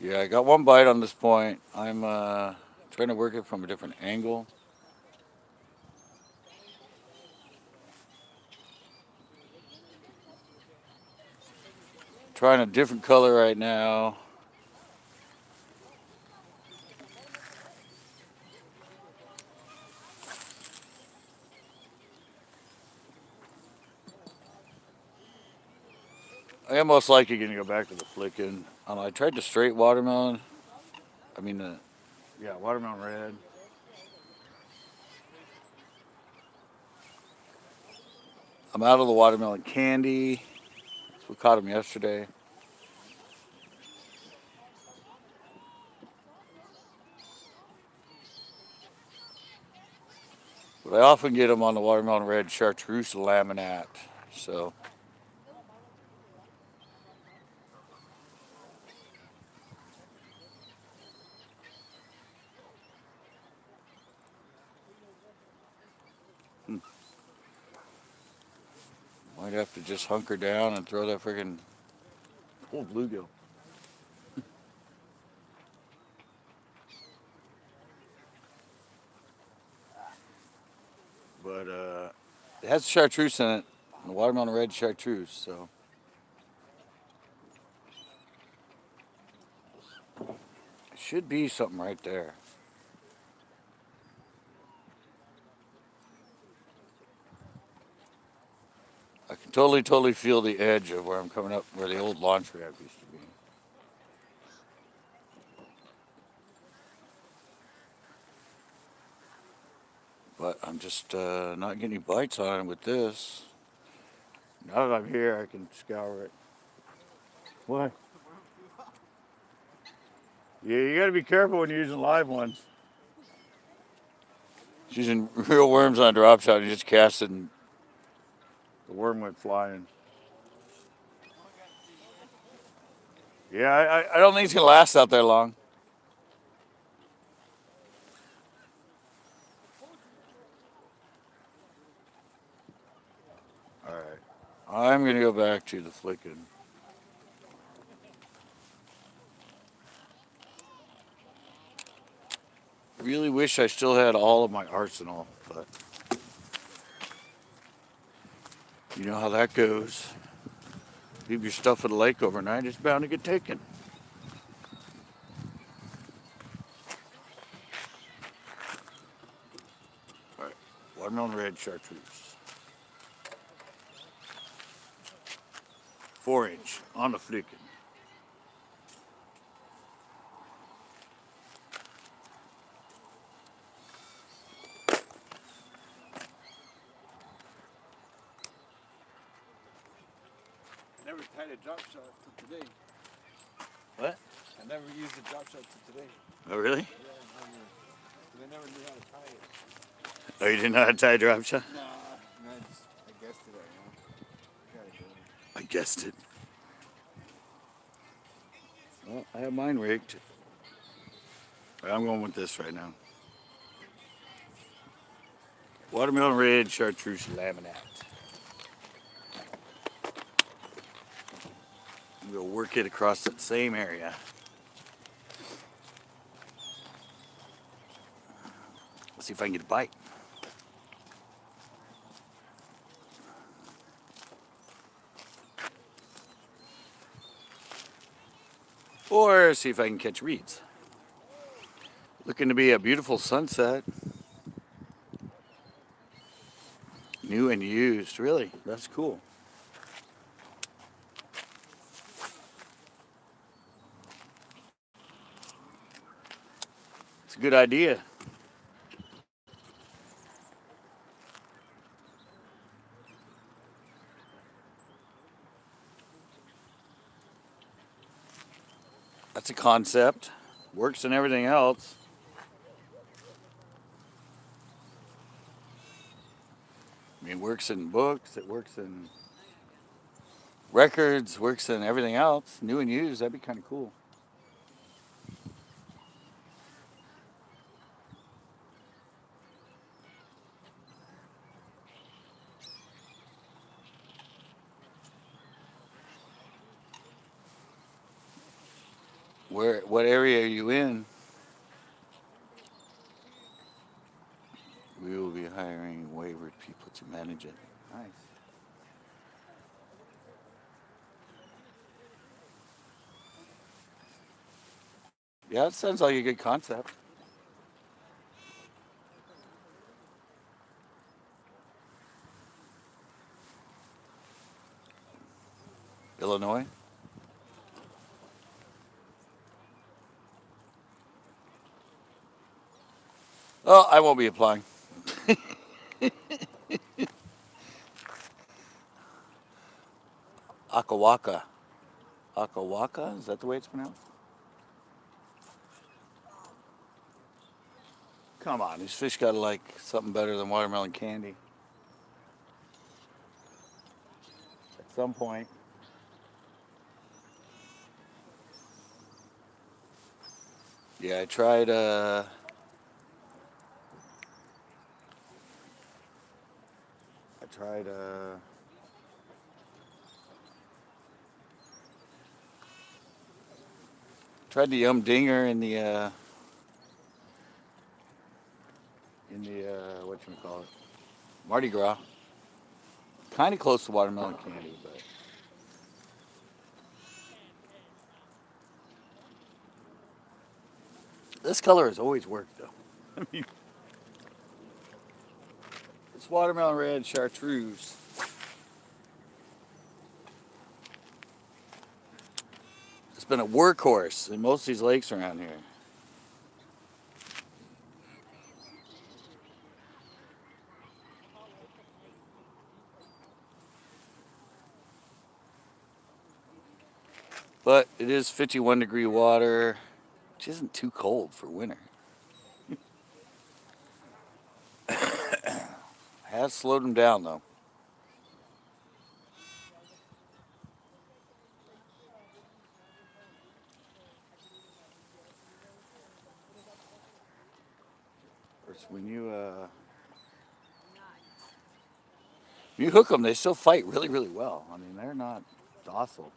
Yeah, I got one bite on this point. I'm trying to work it from a different angle. Trying a different color right now. I am most likely going to go back to the flicking. I tried the straight watermelon. I mean, yeah, watermelon red. I'm out of the watermelon candy. That's what caught him yesterday. But I often get them on the watermelon red chartreuse laminate. So might have to just hunker down and throw that friggin' whole bluegill. But it has chartreuse in it, the watermelon red chartreuse. So it should be something right there. I can totally feel the edge of where I'm coming up, where the old launch ramp used to be. But I'm just not getting any bites on it with this. Now that I'm here, I can scour it. What? Yeah, you got to be careful when you're using live ones. It's using real worms on a drop shot and you just cast it and the worm went flying. Yeah, I don't think it's going to last out there long. All right. I'm going to go back to the flicking. Really wish I still had all of my arsenal, but you know how that goes. Leave your stuff at the lake overnight, it's bound to get taken. All right, watermelon red chartreuse. 4-inch on the flicking. Never tied a drop shot till today. What? I never used a drop shot till today. Oh, really? Yeah, never. Because I never knew how to tie it. Oh, you didn't know how to tie a drop shot? Nah, I guessed it. I gotta do it. I guessed it. Well, I have mine rigged. I'm going with this right now. Watermelon red chartreuse laminate. We'll work it across that same area. Let's see if I can get a bite. Or see if I can catch reeds. Looking to be a beautiful sunset. New and used, really, that's cool. It's a good idea. That's a concept. Works in everything else. I mean, it works in books, it works in records, works in everything else. New and used, that'd be kind of cool. What area are you in? We will be hiring wayward people to manage it. Nice. Yeah, it sounds like a good concept. Illinois? Oh, I won't be applying. Akawaka. Akawaka? Is that the way it's pronounced? Come on, these fish gotta like something better than watermelon candy. At some point. Yeah, I tried tried tried the dinger in the whatchamacallit, Mardi Gras. Kind of close to watermelon candy, but this color has always worked though. I mean, it's watermelon red chartreuse. It's been a workhorse in most of these lakes around here. But it is 51-degree water, which isn't too cold for winter. Has slowed them down though. Of course, when you hook them, they still fight really, really well. I mean, they're not docile.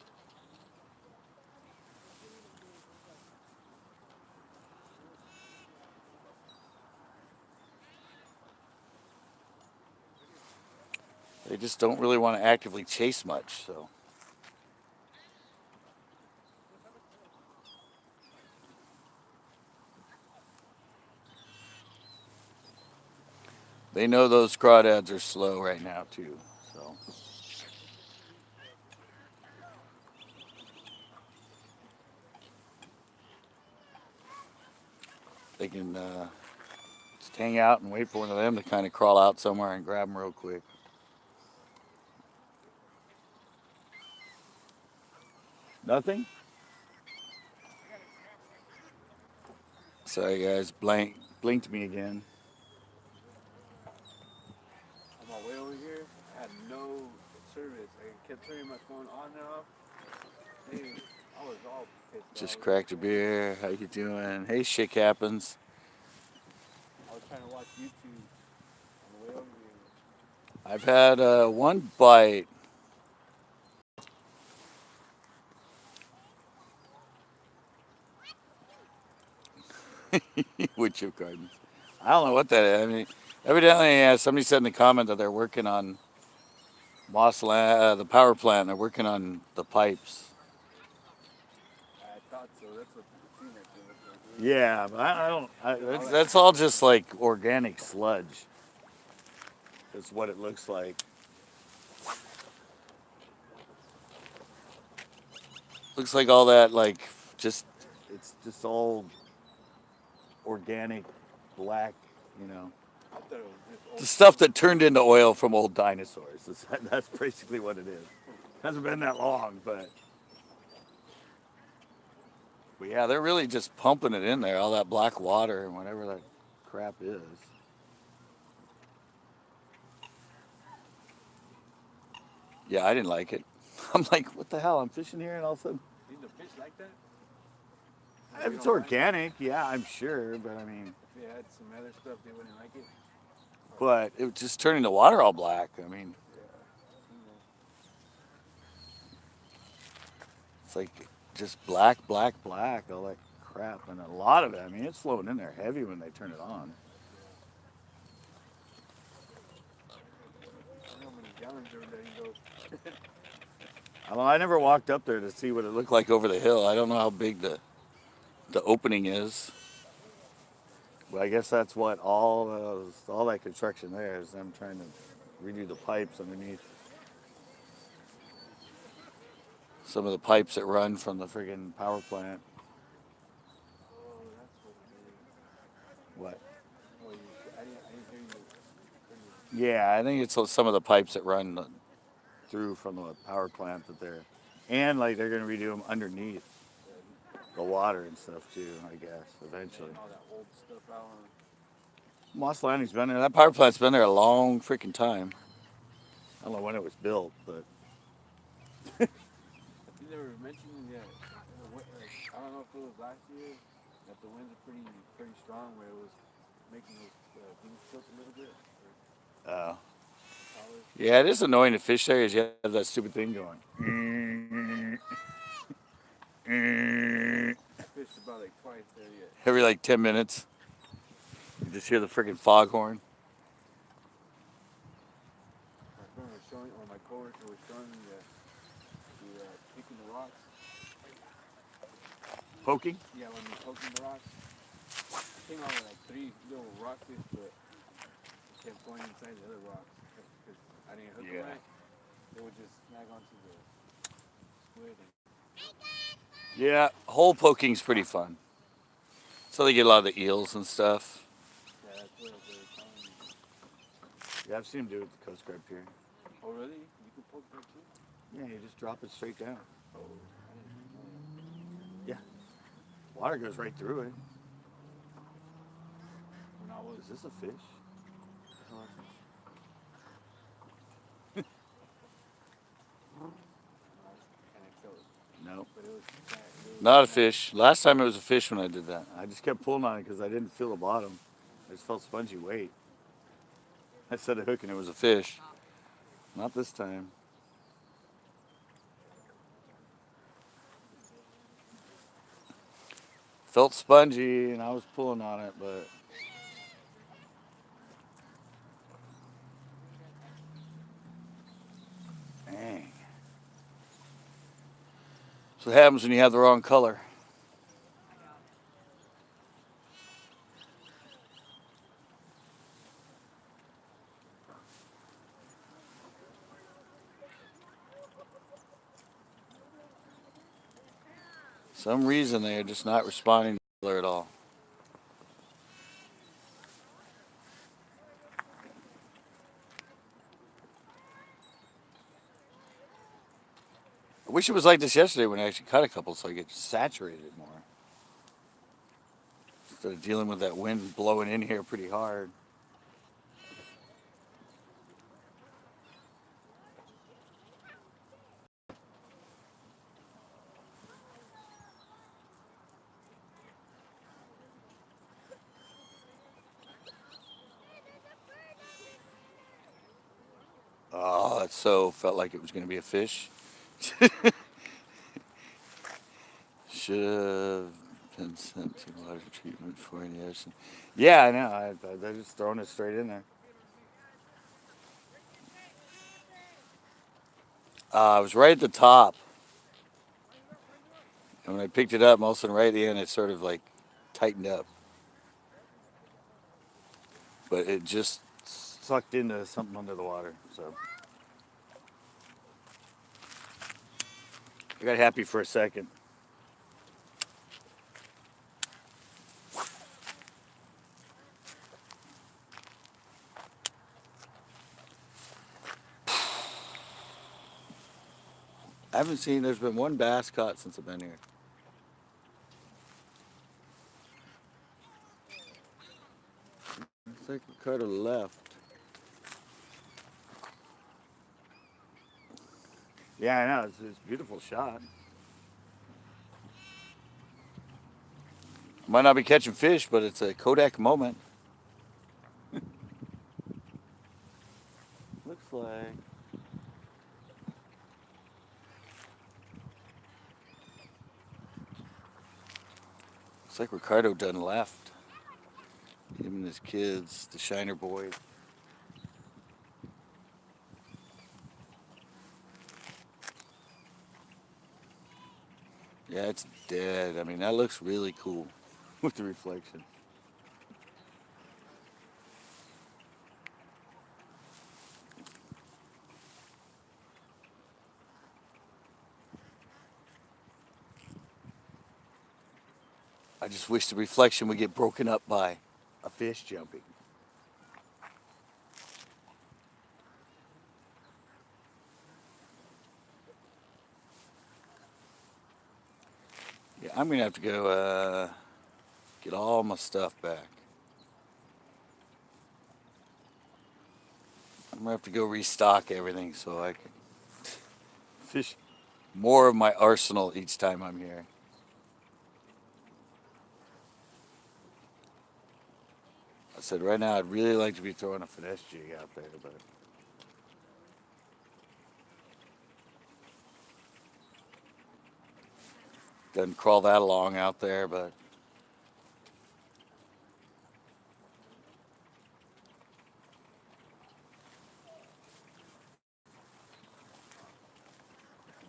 They just don't really want to actively chase much, so. They know those crawdads are slow right now too, so. They can just hang out and wait for one of them to kind of crawl out somewhere and grab them real quick. Nothing? Sorry guys, blinked me again. On my way over here, I had no service. I kept turning my phone on and off. Dude, I was all pissed Just off. cracked a beer. How you doing? Hey, shit happens. I was trying to watch YouTube on the way over here. I've had one bite. Wood chip gardens. I don't know what that is. I mean, evidently, somebody said in the comment that they're working on the power plant. They're working on the pipes. I thought so. That's what it seemed like it looked like. Yeah, but I don't. That's all just like organic sludge. That's what it looks like. Looks like all that it's just all organic black, you know. I thought it was just old. The stuff that turned into oil from old dinosaurs. That's basically what it is. Hasn't been that long, but yeah, they're really just pumping it in there, all that black water and whatever that crap is. Yeah, I didn't like it. I'm like, what the hell? I'm fishing here, and all of a sudden, Did the fish like that? if it's organic, yeah, I'm sure, but I mean, If they had some other stuff, they wouldn't like it. but it was just turning the water all black. I mean, it's like just black, black, black, all that crap, and a lot of it. I mean, it's flowing in there heavy when they turn it on. I don't know how many gallons are there you go. I don't know, I never walked up there to see what it looked like over the hill. I don't know how big the opening is. But I guess that's what all that construction there is. Them trying to redo the pipes underneath. Some of the pipes that run from the friggin' power plant. Oh, that's what it is. What? Oh, I didn't hear you. Yeah, I think it's some of the pipes that run through from the power plant that they're, and like they're gonna redo them underneath the water and stuff too. I guess eventually. All that old stuff out. Moss Landing's been there. That power plant's been there a long freaking time. I don't know when it was built, but I think they were mentioning that like, I don't know if it was last year that the winds are pretty strong where it was making those things tilt a little bit. uh, Towers. yeah, it is annoying to fish there. Is you have that stupid thing going. I fished about like twice there yet. Every like 10 minutes, you just hear the freaking foghorn. My friend was showing, or my coworker was showing me the picking the rocks. Poking? Yeah, when you're poking the rocks, I came out with like 3 little rockfish, but it kept going inside the other rocks because I didn't hook them Yeah. right. They would just snag onto the squid. And, Yeah, hole poking's pretty fun. So they get a lot of the eels and stuff. yeah, that's what they were telling me. Yeah, I've seen them do it at the Coast Guard Pier. Oh, really? You could poke that too? Yeah, you just drop it straight down. Oh, I didn't know that. Yeah, water goes right through it. When I was, Is this a fish? Is that a fish? I can't tell it, No, but it was not a fish. Last time it was a fish when I did that. I just kept pulling on it because I didn't feel the bottom. I just felt spongy weight. I set a hook and it was a fish. Not this time. Felt spongy and I was pulling on it, but dang. So what happens when you have the wrong color. Some reason they are just not responding to color at all. I wish it was like this yesterday when I actually caught a couple so I could saturate it more. Instead of dealing with that wind blowing in here pretty hard. Oh, it so felt like it was going to be a fish. Should have been sent to water treatment for in the ocean. Yeah, I know. They're just throwing it straight in there. I was right at the top. And when I picked it up, all of a sudden right at the end, it sort of like tightened up. But it just sucked into something under the water. So I got happy for a second. I haven't seen, there's been one bass caught since I've been here. Looks like Ricardo left. Yeah, I know. It's a beautiful shot. Might not be catching fish, but it's a Kodak moment. Looks like. Looks like Ricardo done left. Him and his kids, the Shiner boys. Yeah, it's dead. I mean, that looks really cool with the reflection. I just wish the reflection would get broken up by a fish jumping. Yeah, I'm gonna have to go get all my stuff back. I'm gonna have to go restock everything so I can fish more of my arsenal each time I'm here. I said right now I'd really like to be throwing a finesse jig out there, but doesn't crawl that along out there. But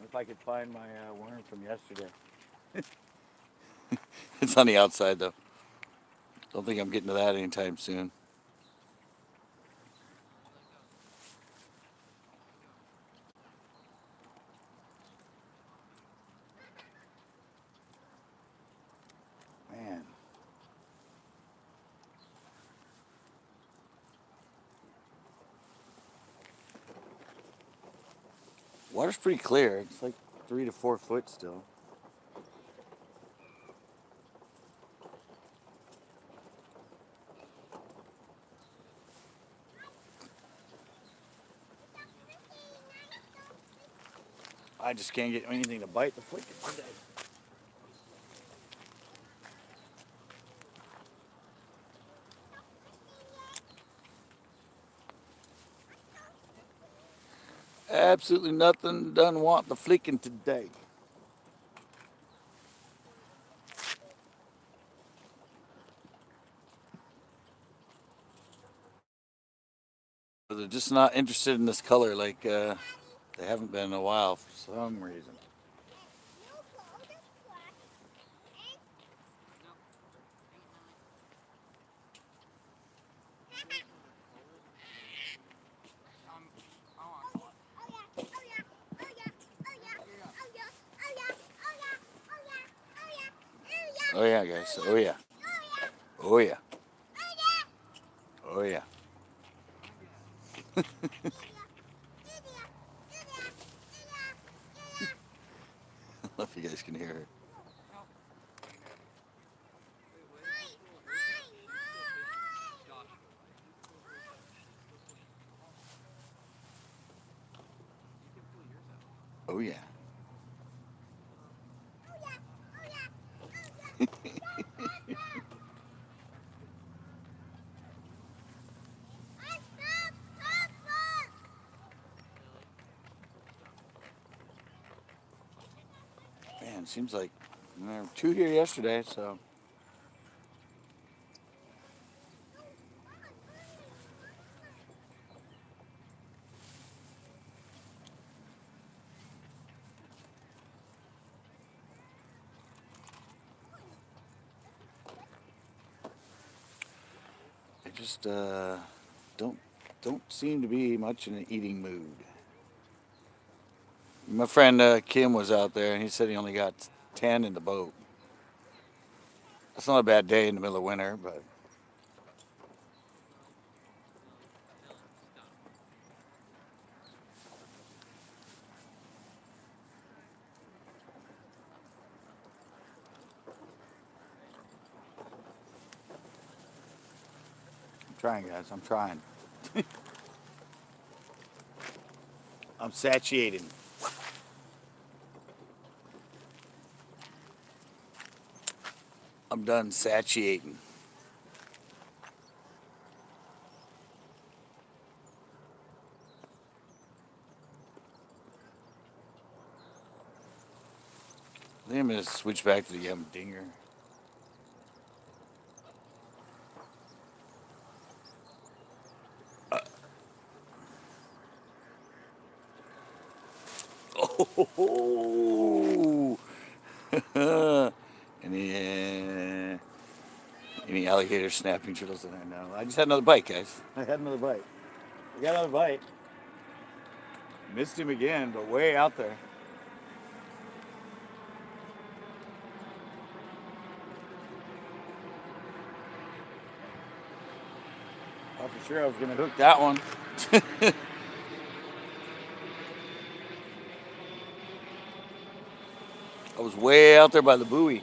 if I could find my worm from yesterday, it's on the outside though. Don't think I'm getting to that anytime soon. Man, water's pretty clear. It's like 3 to 4 foot still. I just can't get anything to bite the flickers today. Absolutely nothing done want the flicking today. They're just not interested in this color like they haven't been in a while for some reason. Oh yeah, guys. Oh yeah. Oh yeah. Oh yeah. I don't know if you guys can hear her. Oh yeah. Man, it seems like there were 2 here yesterday, so I just don't seem to be much in an eating mood. My friend Kim was out there, and he said he only got 10 in the boat. That's not a bad day in the middle of winter, but I'm trying, guys. I'm trying. I'm satiating. I'm done satiating. I think I'm gonna switch back to the dinger. Oh, any any alligator snapping turtles in there? No, I just had another bite, guys. I had another bite. I got another bite. Missed him again, but way out there. Thought for sure I was gonna hook that one. I was way out there by the buoy.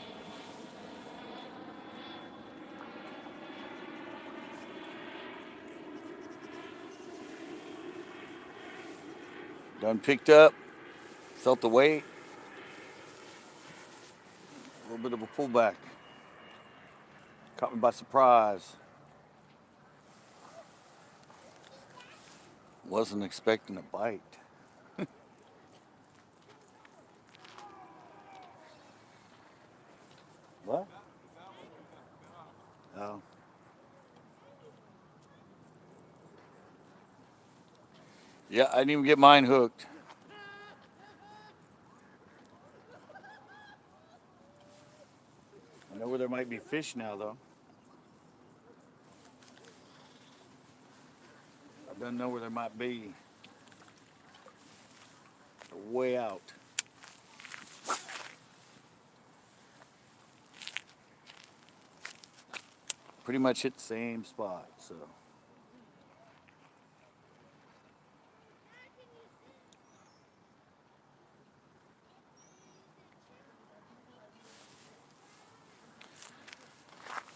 Done picked up. Felt the weight. A little bit of a pullback. Caught me by surprise. Wasn't expecting a bite. What? Oh. Yeah, I didn't even get mine hooked. I know where there might be fish now, though. I don't know where there might be. They're way out. Pretty much hit the same spot, so.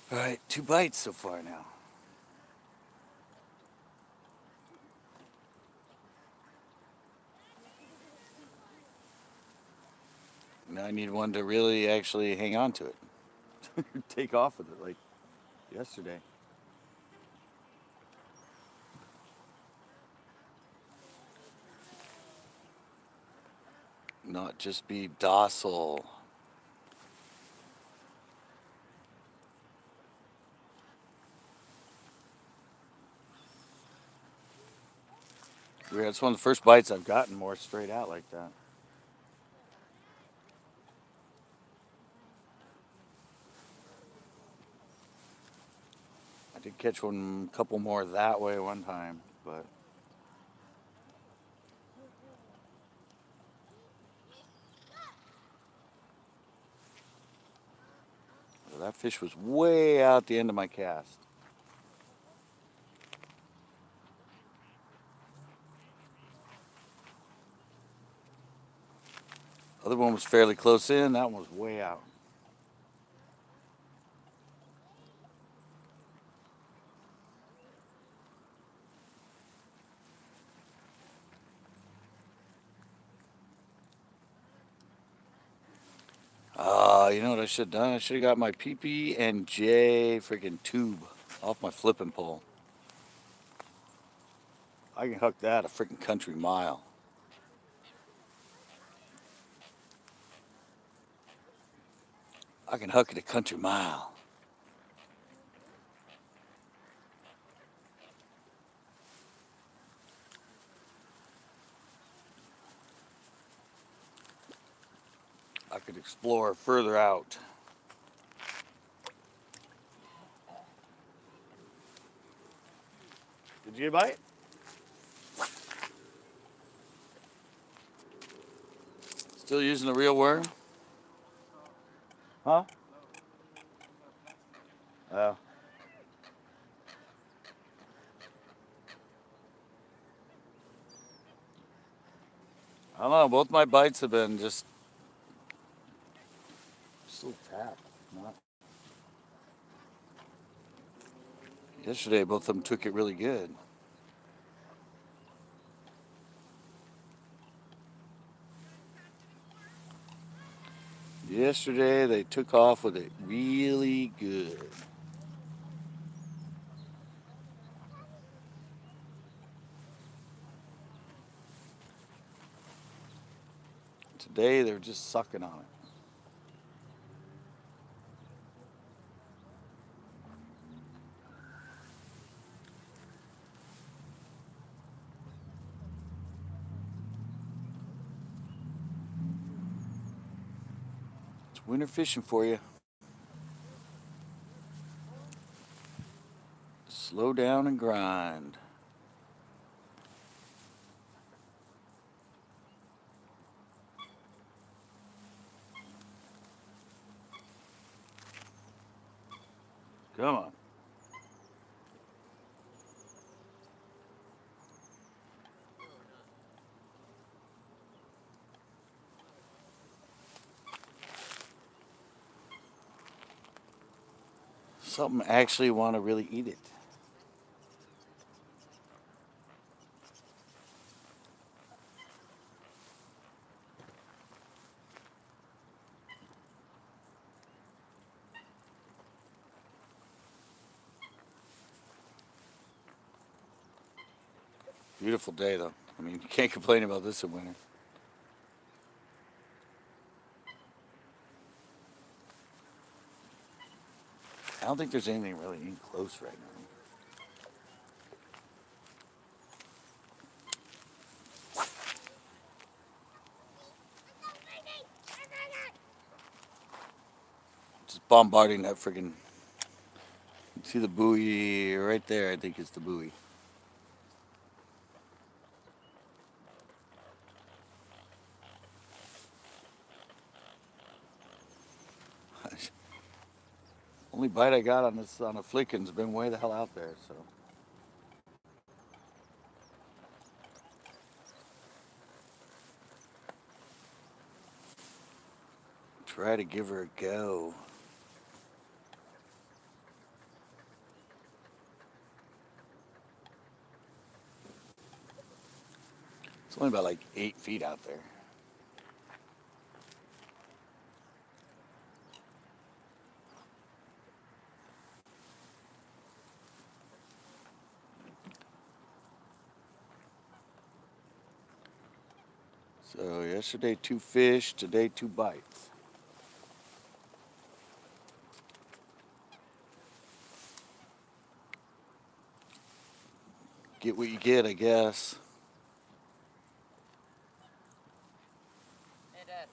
All right, 2 bites so far now. Now I need one to really actually hang on to it. Take off with it like yesterday. Not just be docile. Weird. That's one of the first bites I've gotten more straight out like that. I did catch one, a couple more that way one time, but that fish was way out the end of my cast. Other one was fairly close in. That one was way out. You know what I should have done? I should have got my PP and J freaking tube off my flipping pole. I can hook that a freaking country mile. I can hook it a country mile. I could explore further out. Did you get a bite? Still using the real worm? Huh? Oh. I don't know. Both my bites have been just a little tap. Not. Yesterday, both of them took it really good. Yesterday, they took off with it really good. Today, they're just sucking on it. It's winter fishing for you. Slow down and grind. Come on. Something actually want to really eat it. Beautiful day though. I mean, you can't complain about this in winter. I don't think there's anything really in close right now. Just bombarding that friggin'. See the buoy right there? I think it's the buoy. Only bite I got on this on a flickin's been way the hell out there. So try to give her a go. It's only about like 8 feet out there. So yesterday 2 fish, today 2 bites. Get what you get, I guess. Hey, Dad.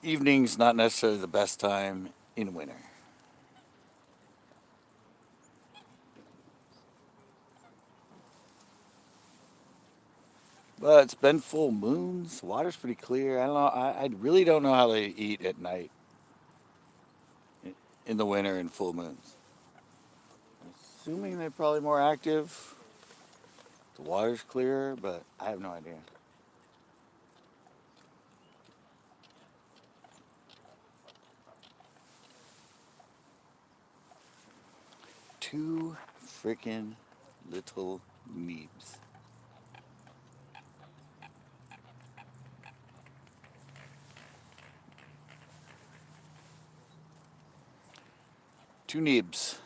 Evening's not necessarily the best time in winter. But it's been full moons. The water's pretty clear. I don't know. I really don't know how they eat at night in the winter in full moons. Assuming they're probably more active. The water's clearer, but I have no idea. Two freaking little meebs. Two nibs.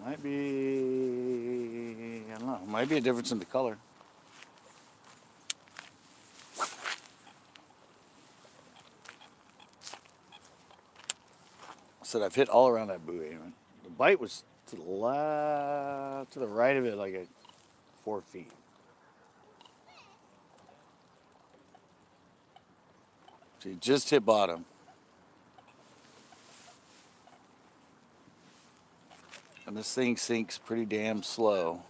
Might be, I don't know, might be a difference in the color. I said I've hit all around that buoy. The bite was to the left, to the right of it, like at 4 feet. So you just hit bottom. And this thing sinks pretty damn slow.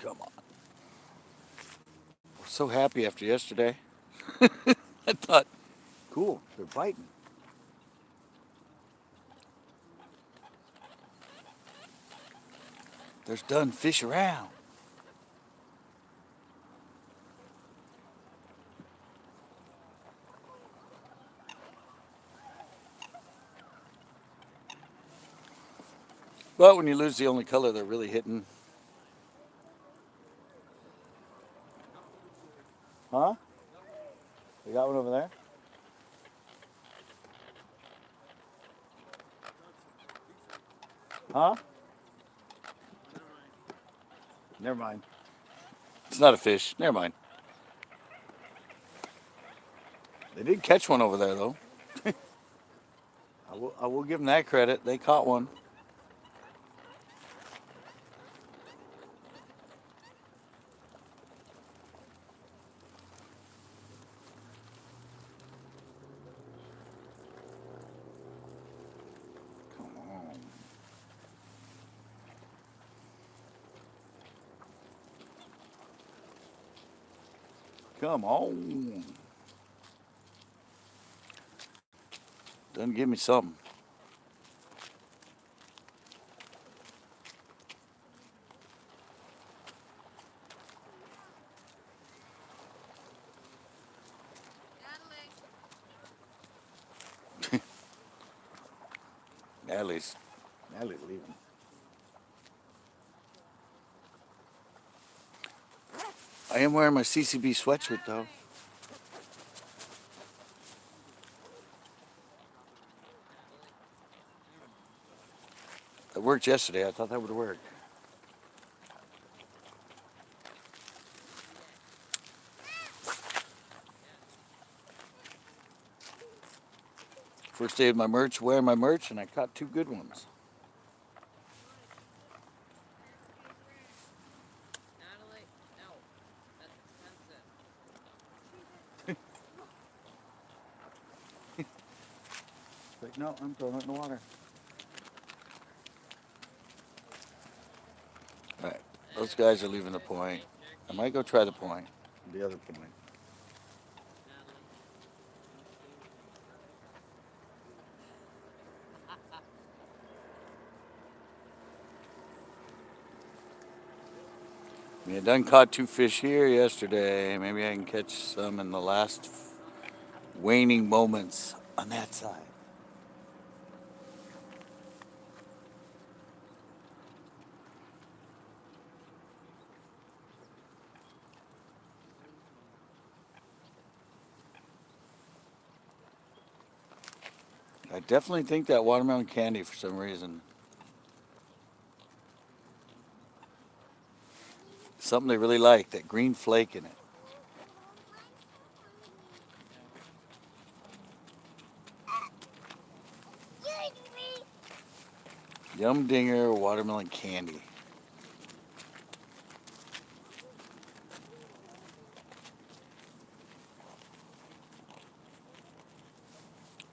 Come on. We're so happy after yesterday. I thought, cool, they're biting. There's done fish around. But when you lose the only color they're really hitting. Huh? You got one over there? Huh? Never mind. It's not a fish. Never mind. They did catch one over there, though. I will give them that credit. They caught one. Come on. Come on. Doesn't give me something. Natalie's leaving. I am wearing my CCB sweatshirt though. It worked yesterday. I thought that would work. First day of my merch, wearing my merch, and I caught 2 good ones. Like, no, I'm throwing it in the water. All right, those guys are leaving the point. I might go try the point, the other point. I mean, I done caught 2 fish here yesterday. Maybe I can catch some in the last waning moments on that side. I definitely think that watermelon candy for some reason. Something they really like, that green flake in it. Yum Dinger watermelon candy.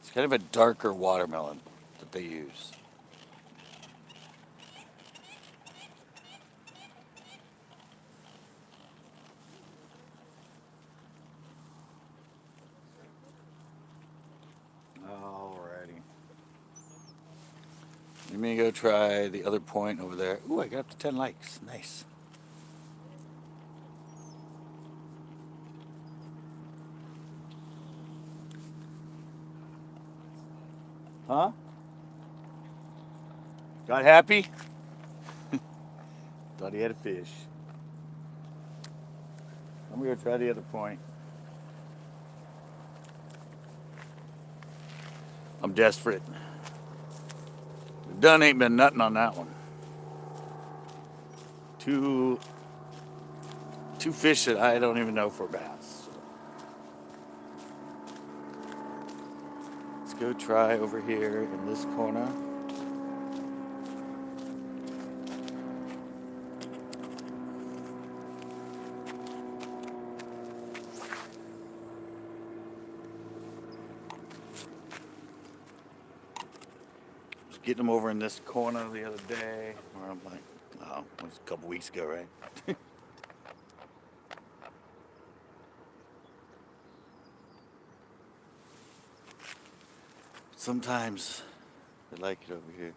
It's kind of a darker watermelon that they use. Alrighty. Let me go try the other point over there. Ooh, I got up to 10 likes. Nice. Huh? Got happy? Thought he had a fish. I'm gonna go try the other point. I'm desperate. Done ain't been nothing on that one. Two fish that I don't even know for bass. Let's go try over here in this corner. Was getting them over in this corner the other day, where I'm like, oh, it was a couple weeks ago, right? Sometimes I like it over here.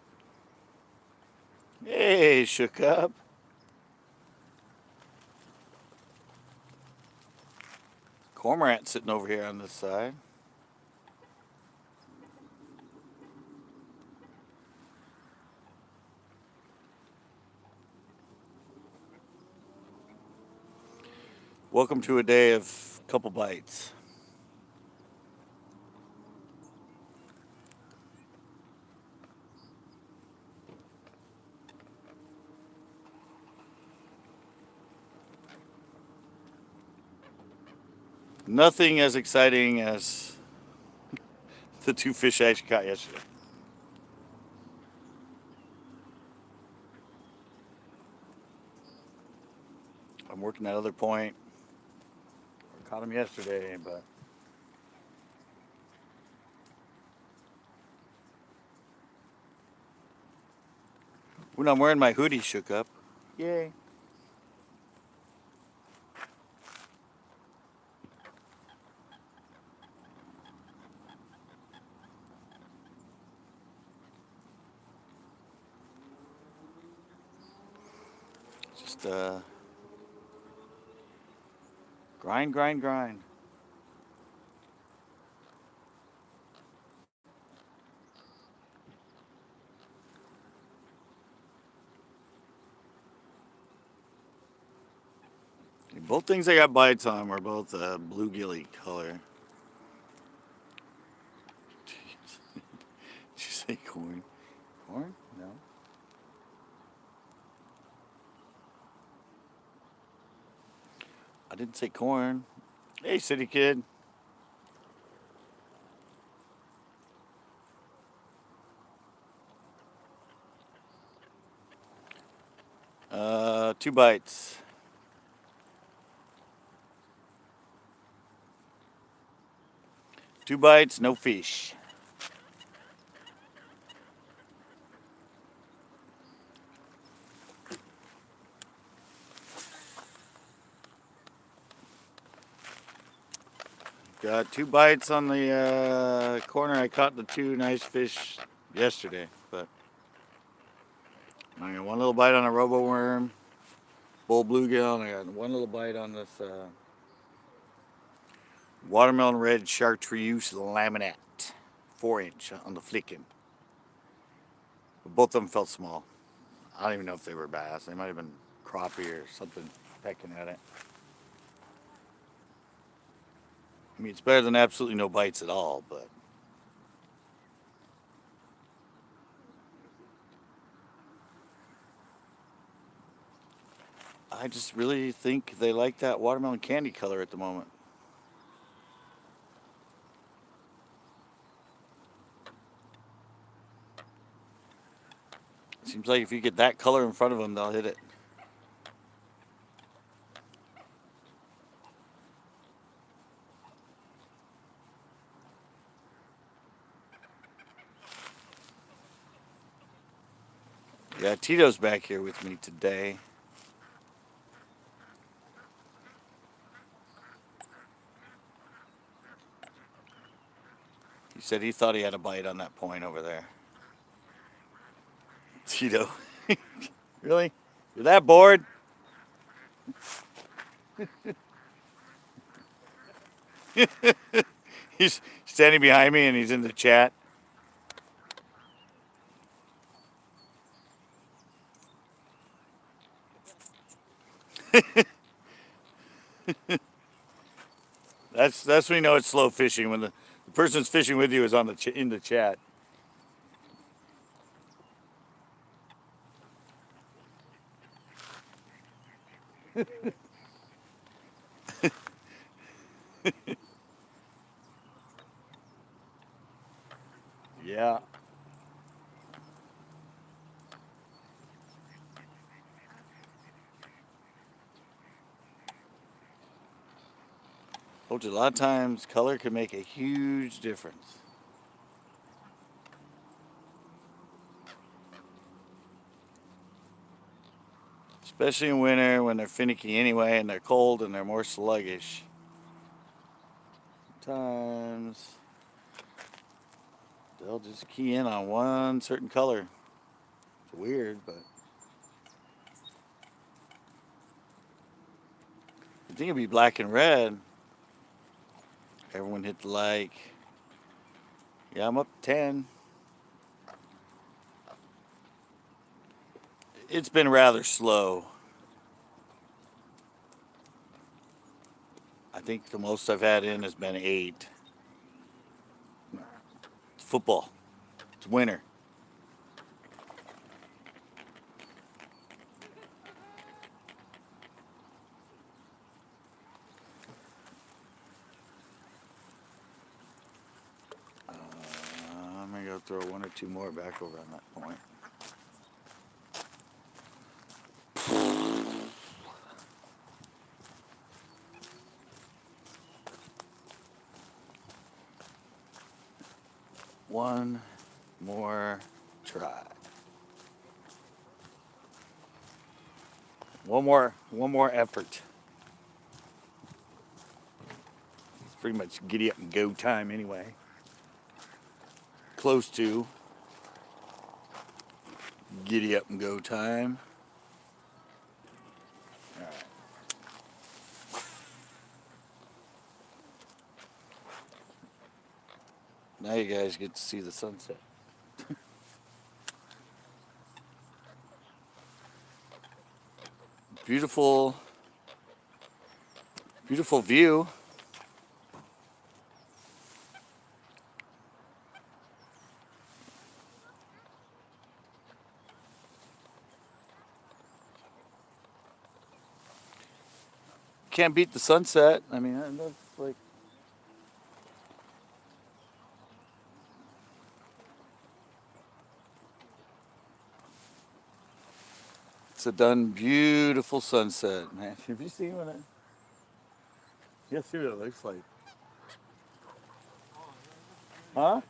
Hey, shook up. Cormorant sitting over here on this side. Welcome to a day of couple bites. Nothing as exciting as the 2 fish I actually caught yesterday. I'm working that other point. I caught him yesterday, but when I'm wearing my hoodie, shook up. Yay. Just grind, grind, grind. Both things I got bites on were both bluegilly color. Did you say corn? Corn? No. I didn't say corn. Hey, city kid. Two bites. Two bites, no fish. Got two bites on the corner. I caught the two nice fish yesterday, but I got one little bite on a robo worm, bull bluegill, and I got one little bite on this watermelon red chartreuse laminate, 4-inch on the flicking. But both of them felt small. I don't even know if they were bass. They might have been crappie or something pecking at it. I mean, it's better than absolutely no bites at all, but I just really think they like that watermelon candy color at the moment. Seems like if you get that color in front of them, they'll hit it. Yeah, Tito's back here with me today. He said he thought he had a bite on that point over there. Tito. Really? You're that bored? He's standing behind me and he's in the chat. That's when you know it's slow fishing, when the person's fishing with you is on the in the chat. Yeah. Told you a lot of times color can make a huge difference. Especially in winter when they're finicky anyway and they're cold and they're more sluggish. Sometimes they'll just key in on one certain color. It's weird, but I think it'd be black and red. Everyone hit the like. Yeah, I'm up 10. It's been rather slow. I think the most I've had in has been 8. It's football. It's winter. I'm going to go throw one or two more back over on that point. One more try. One more effort. It's pretty much giddy up and go time anyway. Close to giddy up and go time. Now you guys get to see the sunset. Beautiful, beautiful view. Can't beat the sunset. I mean, that's like it's a done beautiful sunset, man. Have you seen what it? Yeah, see what it looks like. Huh? I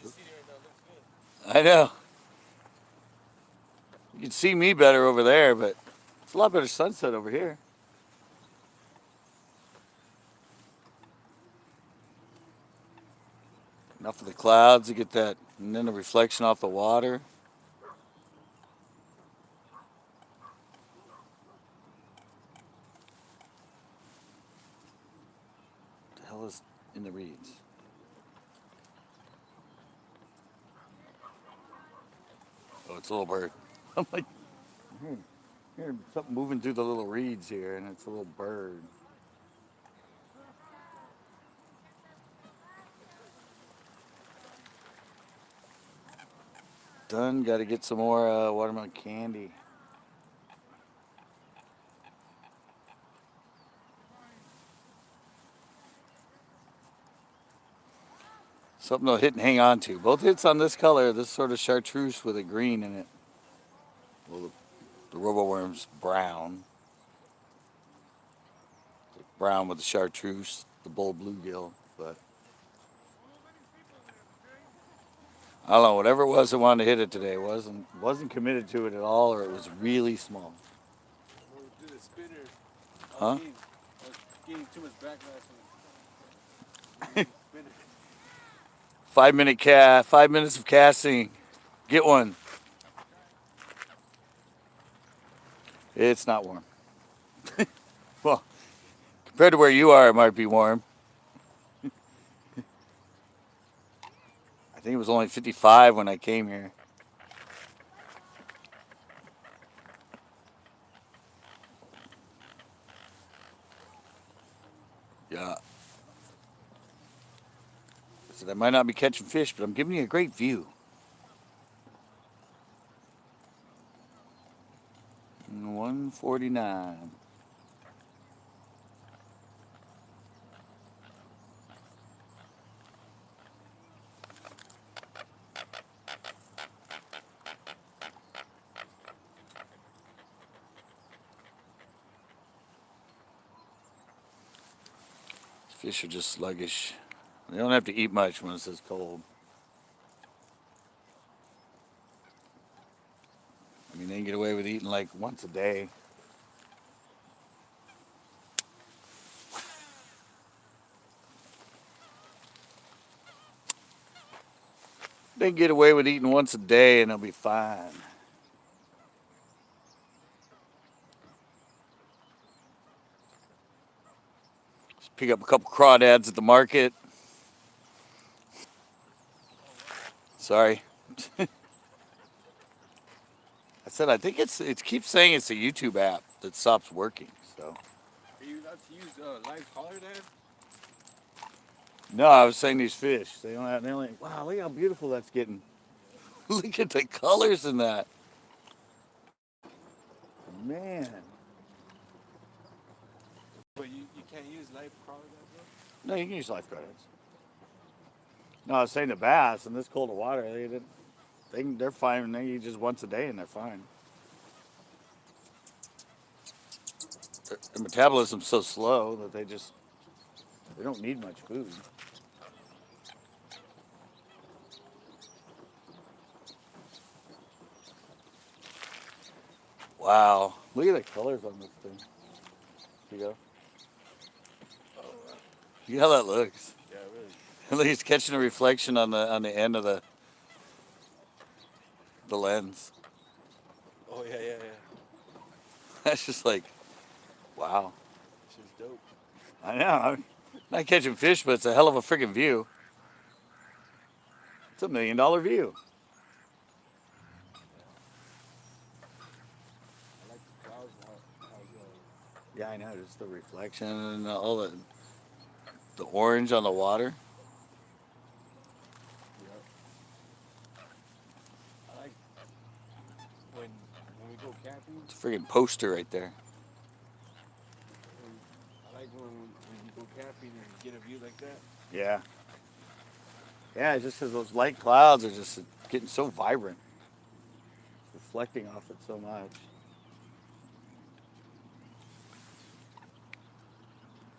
just see it right now. It looks good. I know. You can see me better over there, but it's a lot better sunset over here. Enough of the clouds to get that, and then the reflection off the water. What the hell is in the reeds? Oh, it's a little bird. I'm like, hear something moving through the little reeds here, and it's a little bird. Done. Got to get some more watermelon candy. Something to hit and hang on to. Both hits on this color, this sort of chartreuse with a green in it. Well, the roboworm's brown. Brown with the chartreuse, the bull bluegill, but I don't know. Whatever it was that wanted to hit it today wasn't committed to it at all, or it was really small. We'll do the spinner. Huh? I was getting too much backlash on the spinner. 5 minute cast, 5 minutes of casting. Get one. It's not warm. Well, compared to where you are, it might be warm. I think it was only 55 when I came here. Yeah. I said I might not be catching fish, but I'm giving you a great view. 149. Fish are just sluggish. They don't have to eat much when it's this cold. I mean, they can get away with eating like once a day. They can get away with eating once a day and they'll be fine. Just pick up a couple crawdads at the market. Sorry. I said I think it keeps saying it's a YouTube app that stops working. So Are you allowed to use live collar then? no, I was saying these fish. They don't have. They only. Wow, look how beautiful that's getting. Look at the colors in that. Man. But you can't use live collar then, No, you can use life crawdads. No, I was saying the bass in this cold of water, they're fine. They eat just once a day and they're fine. Their metabolism's so slow that they don't need much food. Wow, look at the colors on this thing. You go. Look how that looks. Yeah, really. Look, he's catching a reflection on the end of the lens. Oh yeah. That's just like, wow. Shit's dope. I know. I'm not catching fish, but it's a hell of a freaking view. It's $1 million view. I like the clouds, how Yeah, I know. Just the reflection and all the orange on the water. yeah. I like when we go camping. It's a friggin' poster right there. When, I like when you go camping and you get a view like that. Yeah. Yeah, it's just because those light clouds are just getting so vibrant, reflecting off it so much.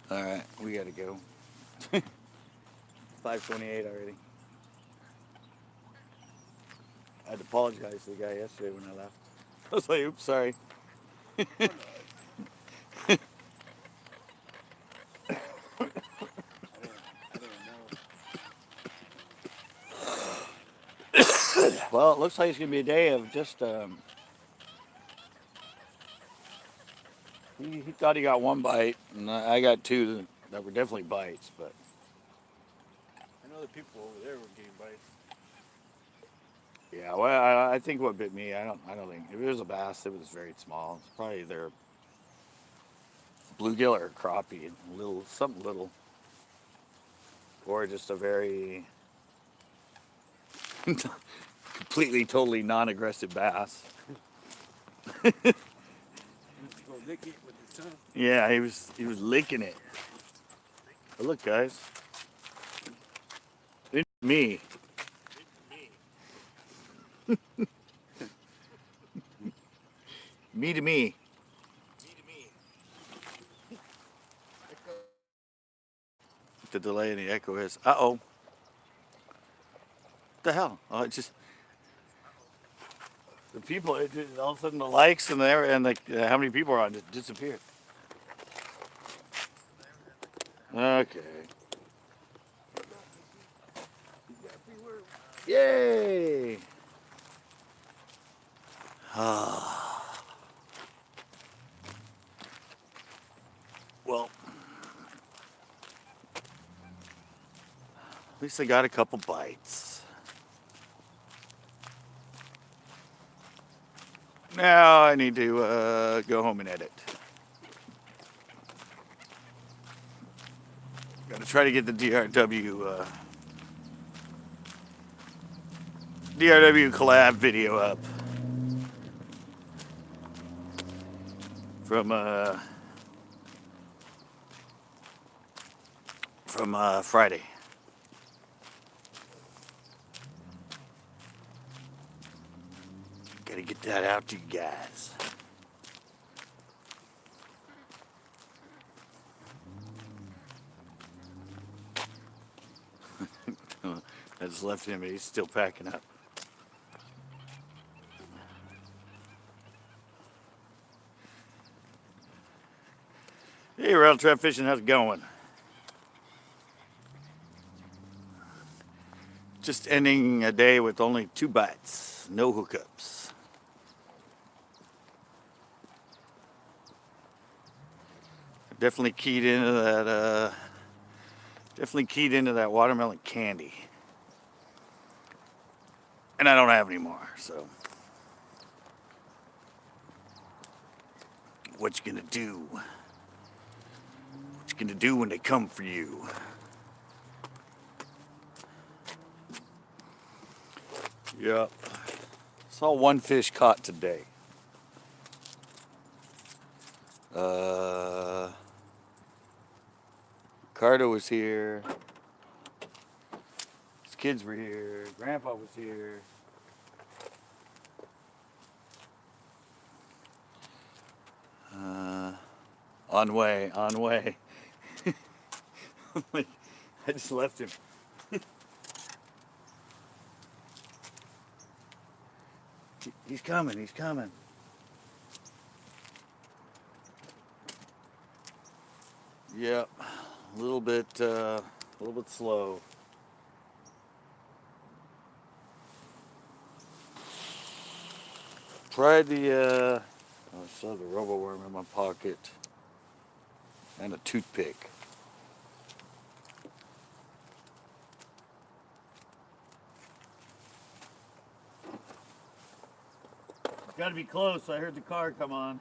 All right, we gotta go. 5:28 already. I had to apologize to the guy yesterday when I left. I was like, oops, sorry. I didn't know. Well, it looks like it's gonna be a day of just. He thought he got one bite, and I got two that were definitely bites. But I know the people over there were getting bites. yeah, well, I think what bit me, I don't think if it was a bass, it was very small. It's probably their bluegill or crappie, something little, or just a very completely, totally non-aggressive bass. You need to go lick it with his tongue. Yeah, he was licking it. But look, guys, it's me. Me to me. The delay in the echo is. What the hell? Oh, it just the people. All of a sudden, the likes and how many people are on just disappeared. Okay. Yay! Well, at least I got a couple bites. Now I need to go home and edit. Got to try to get the DRW collab video up from Friday. Got to get that out to you guys. I just left him, but he's still packing up. Hey, Rail Trap Fishing, how's it going? Just ending a day with only 2 bites, no hookups. Definitely keyed into that watermelon candy. And I don't have any more, so what you gonna do? What you gonna do when they come for you? Yep. Saw one fish caught today. Ricardo was here. His kids were here. Grandpa was here. On way. I just left him. He's coming. Yep, a little bit slow. Tried I still have the rubber worm in my pocket and a toothpick. Got to be close. I heard the car come on.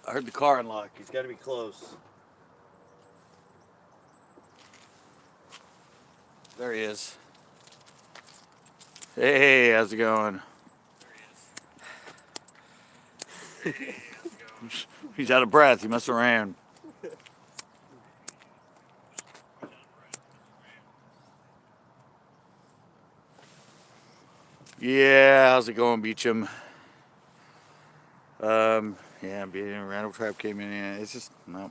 I heard the car unlock. He's got to be close. There he is. Hey, how's it going? He's out of breath. He must have ran. Yeah, how's it going, Beecham? Yeah, Randall Trap came in. Yeah, it's just no.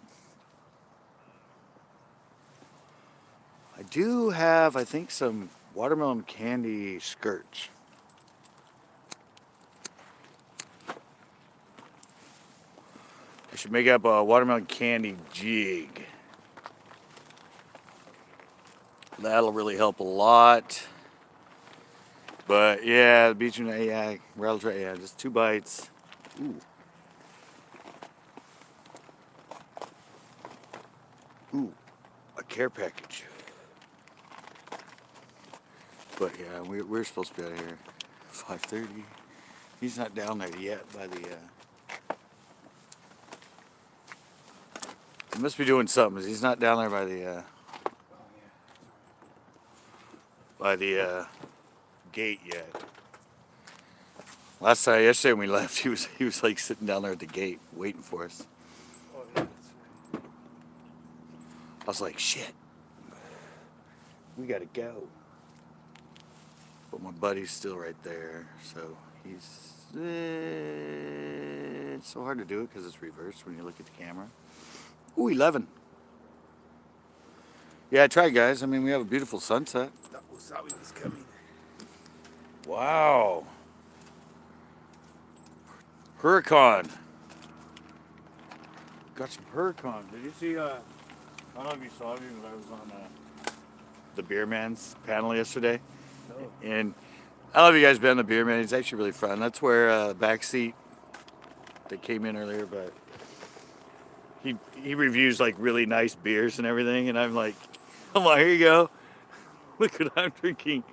I do have, I think, some watermelon candy skirts. I should make up a watermelon candy jig. That'll really help a lot. But yeah, the Beecham, yeah, Rattle Trap, yeah, just 2 bites. Ooh. Ooh, a care package. But yeah, we're supposed to be out of here 5:30. He's not down there yet by the. He must be doing something. He's not down there by the gate yet. Yesterday when we left, he was like sitting down there at the gate waiting for us. Oh, yeah, that's right. I was like, shit, we gotta go. But my buddy's still right there, so he's. It's so hard to do it because it's reversed when you look at the camera. Ooh, 11. Yeah, try, guys. I mean, we have a beautiful sunset. That was how he was coming. Wow. Huracan. Got some Huracan. Did you see, I don't know if you saw me, but I was on the Beer Man's panel yesterday. Oh. And I don't know if you guys been on the Beer Man. It's actually really fun. That's where backseat that came in earlier, but he reviews like really nice beers and everything, and I'm like, here you go. Look what I'm drinking.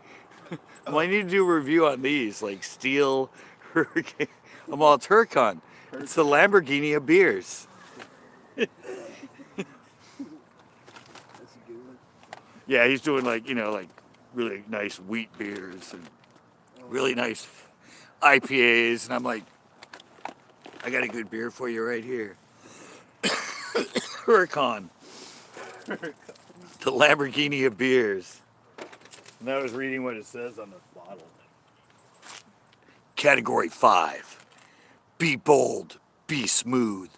Well, I need to do a review on these, like Steel, Hurricane. It's Huracan. It's the Lamborghini of beers. That's a good one. Yeah, he's doing like really nice wheat beers and really nice IPAs, and I'm like, I got a good beer for you right here. Huracan. The Lamborghini of beers. And I was reading what it says on the bottle. Category 5. Be bold, be smooth,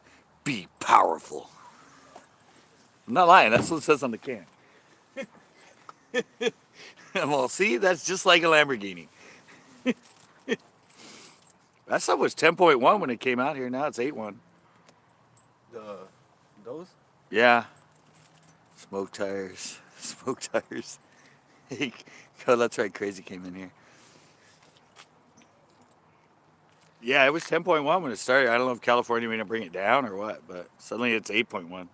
be powerful. I'm not lying, that's what it says on the can. Well, see, that's just like a Lamborghini. That stuff was 10.1 when it came out here, now it's 8.1. Those? Yeah. Smoke tires. Smoke tires. Hey, oh, that's right, Crazy came in here. Yeah, it was 10.1 when it started. I don't know if California made it bring it down or what, but suddenly it's 8.1. I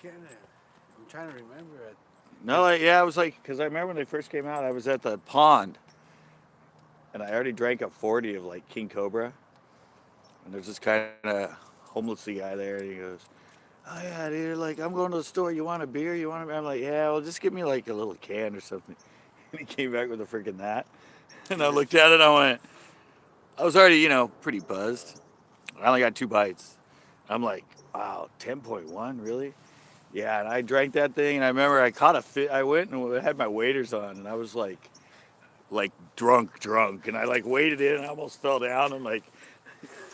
can't. I'm trying to remember it. No, I was like, because I remember when they first came out, I was at the pond, and I already drank a 40 of like King Cobra, and there's this kind of homelessy guy there, and he goes, "Oh yeah, dude, like I'm going to the store. You want a beer? You want a beer?" I'm like, "Yeah, well, just give me like a little can or something." And he came back with a freaking that, and I looked at it, and I went, I was already, pretty buzzed. I only got 2 bites. I'm like, wow, 10.1, really? Yeah, and I drank that thing, and I remember I caught a fit. I went and had my waders on, and I was like drunk, and I like waded in, and I almost fell down, and like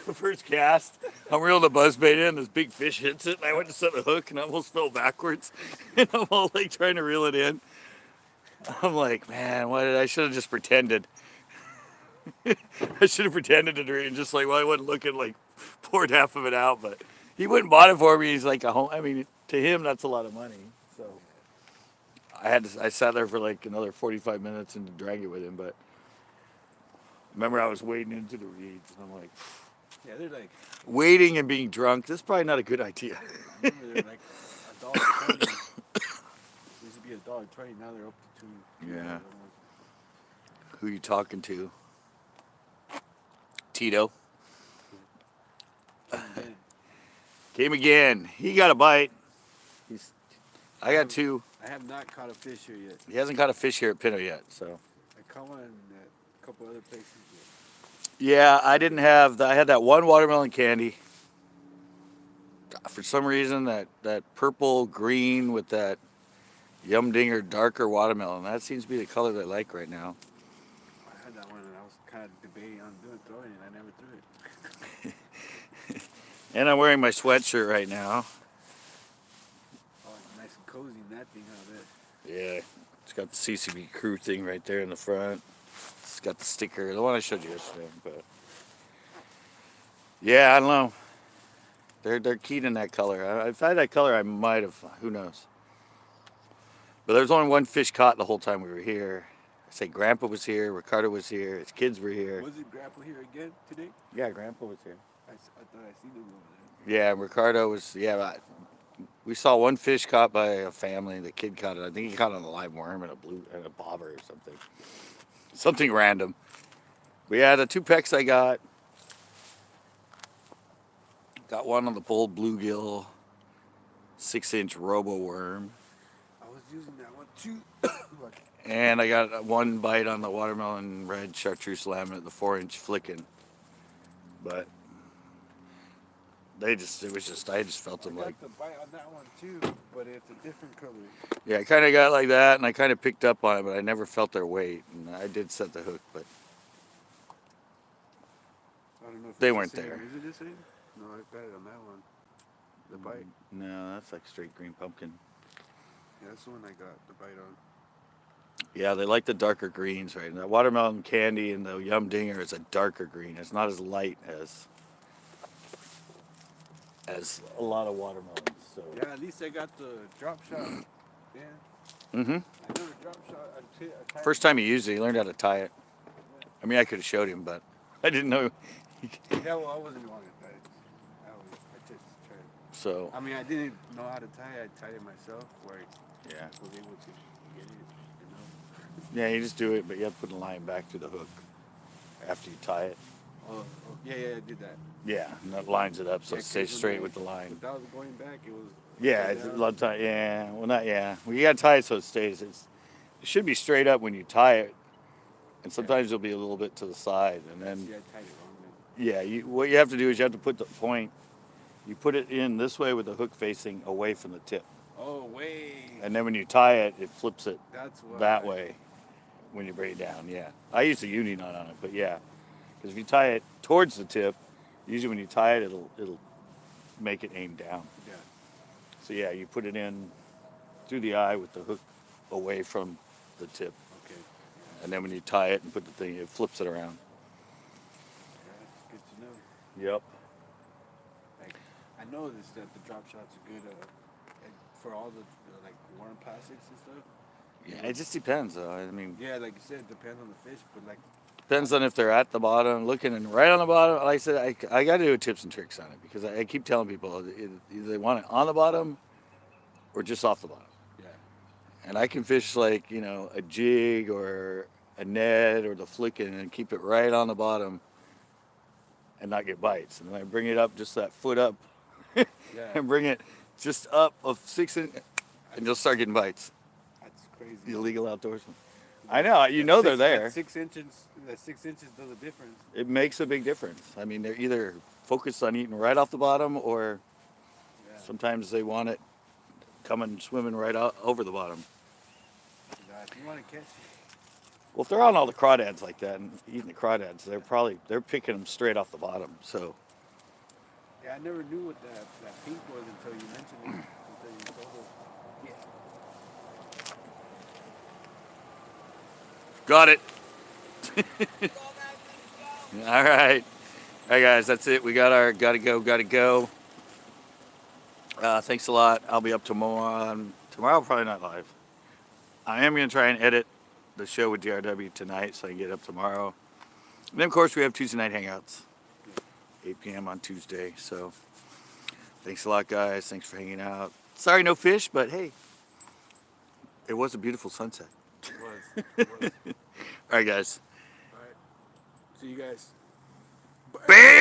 the first cast, I'm reeling the buzzbait in, this big fish hits it, and I went to set the hook, and I almost fell backwards, and I'm all like trying to reel it in. I'm like, man, I should have just pretended. I should have pretended to drink, and just like, I wasn't looking, like poured half of it out, but he went and bought it for me. He's like to him, that's a lot of money. So I sat there for like another 45 minutes and drank it with him, but remember I was wading into the reeds, and I'm like, yeah, they're like waiting and being drunk. This is probably not a good idea. I remember they're like $1.20. Used to be $1.20. Now they're up to two. Yeah. Who you talking to? Tito. Came again. He got a bite. I got two. I have not caught a fish here yet. He hasn't caught a fish here at Pinto yet, so. I caught one at a couple other places. Yeah, I didn't have. I had that one watermelon candy. For some reason, that purple green with that Yum Dinger darker watermelon. That seems to be the color that I like right now. I had that one and I was kind of debating on throwing it. I never threw it. And I'm wearing my sweatshirt right now. Oh, it's nice and cozy in that thing, huh? Yeah, it's got the CCB crew thing right there in the front. It's got the sticker, the one I showed you yesterday. But yeah, I don't know. They're keyed in that color. If I had that color, I might have. Who knows? But there was only one fish caught the whole time we were here. I say Grandpa was here, Ricardo was here, his kids were here. Was it Grandpa here again today? Yeah, Grandpa was here. I thought I seen him over there. Yeah, Ricardo was. Yeah, we saw one fish caught by a family. The kid caught it. I think he caught it on a live worm and a bobber or something. Something random. But yeah, the two pecks I got. Got one on the bull bluegill, 6-inch robo worm. I was using that one too. And I got one bite on the watermelon red chartreuse laminate, the 4-inch flicking. But I just felt them like. I got the bite on that one too, but it's a different color. Yeah, I kind of got like that, and I kind of picked up on it, but I never felt their weight. And I did set the hook, but I don't know if they it's weren't the same. there. Is it the same? No, I got it on that one. The bite. No, that's like straight green pumpkin. Yeah, that's the one I got the bite on. Yeah, they like the darker greens, right? And that watermelon candy and the Yum Dinger is a darker green. It's not as light as a lot of watermelons. So. Yeah, at least I got the drop shot. Yeah. Mm-hmm. I never drop shot until First time he used it, he learned how to tie it. I mean, I could have showed him, but I didn't know. Yeah, well, I wasn't wanting to tie it. I just tried. So. I mean, I didn't know how to tie it. I tied it myself where Yeah. I was able to get it, Yeah, you just do it, but you have to put the line back through the hook after you tie it. Oh, yeah, I did that. Yeah, and that lines it up so Yeah, it stays 'cause straight when with the line. If that was going back, it was. Yeah, it's a lot of time. Yeah, well, not yeah. Well, you gotta tie it so it stays. It should be straight up when you tie it, and sometimes it'll be a little bit to the side, and then. See, I tied it wrong. Yeah, what you have to do is you have to put the point. You put it in this way with the hook facing away from the tip, Oh, way. and then when you tie it, it flips it That's what. that way. When you bring it down, yeah. I use a uni knot on it, but yeah, because if you tie it towards the tip, usually when you tie it, it'll make it aim down. Yeah. So yeah, you put it in through the eye with the hook away from the tip, Okay. and then when you tie it and put the thing, it flips it around. Yeah, it's good to know. Yep. Like, I noticed that the drop shots are good for all the like worm plastics and stuff. Yeah, it just depends, though. I mean, Yeah, like you said, it depends on the fish, but like. depends on if they're at the bottom, looking and right on the bottom. Like I said, I got to do tips and tricks on it because I keep telling people either they want it on the bottom or just off the bottom. Yeah. And I can fish like, a jig or a Ned or the flicking and keep it right on the bottom and not get bites. And then I bring it up just that foot up Yeah. and bring it just up of 6 inches and you'll start getting bites. That's crazy. The illegal outdoorsman. I know, they're there. That 6 inches does a difference. It makes a big difference. I mean, they're either focused on eating right off the bottom or sometimes they want it coming swimming right out over the bottom. If you want to catch it. Well, if they're on all the crawdads like that and eating the crawdads, they're picking them straight off the bottom. So. Yeah, I never knew what that pink was until you mentioned it. Until you told us. Yeah. Got it. All right. All right, guys, that's it. We got our gotta go. Thanks a lot. I'll be up tomorrow. Tomorrow, probably not live. I am going to try and edit the show with DRW tonight so I can get up tomorrow. And then, of course, we have Tuesday night hangouts, 8 p.m. on Tuesday. So thanks a lot, guys. Thanks for hanging out. Sorry, no fish, but hey, It was a beautiful sunset. It was. It was. All right, guys. All right. See you guys. Bam!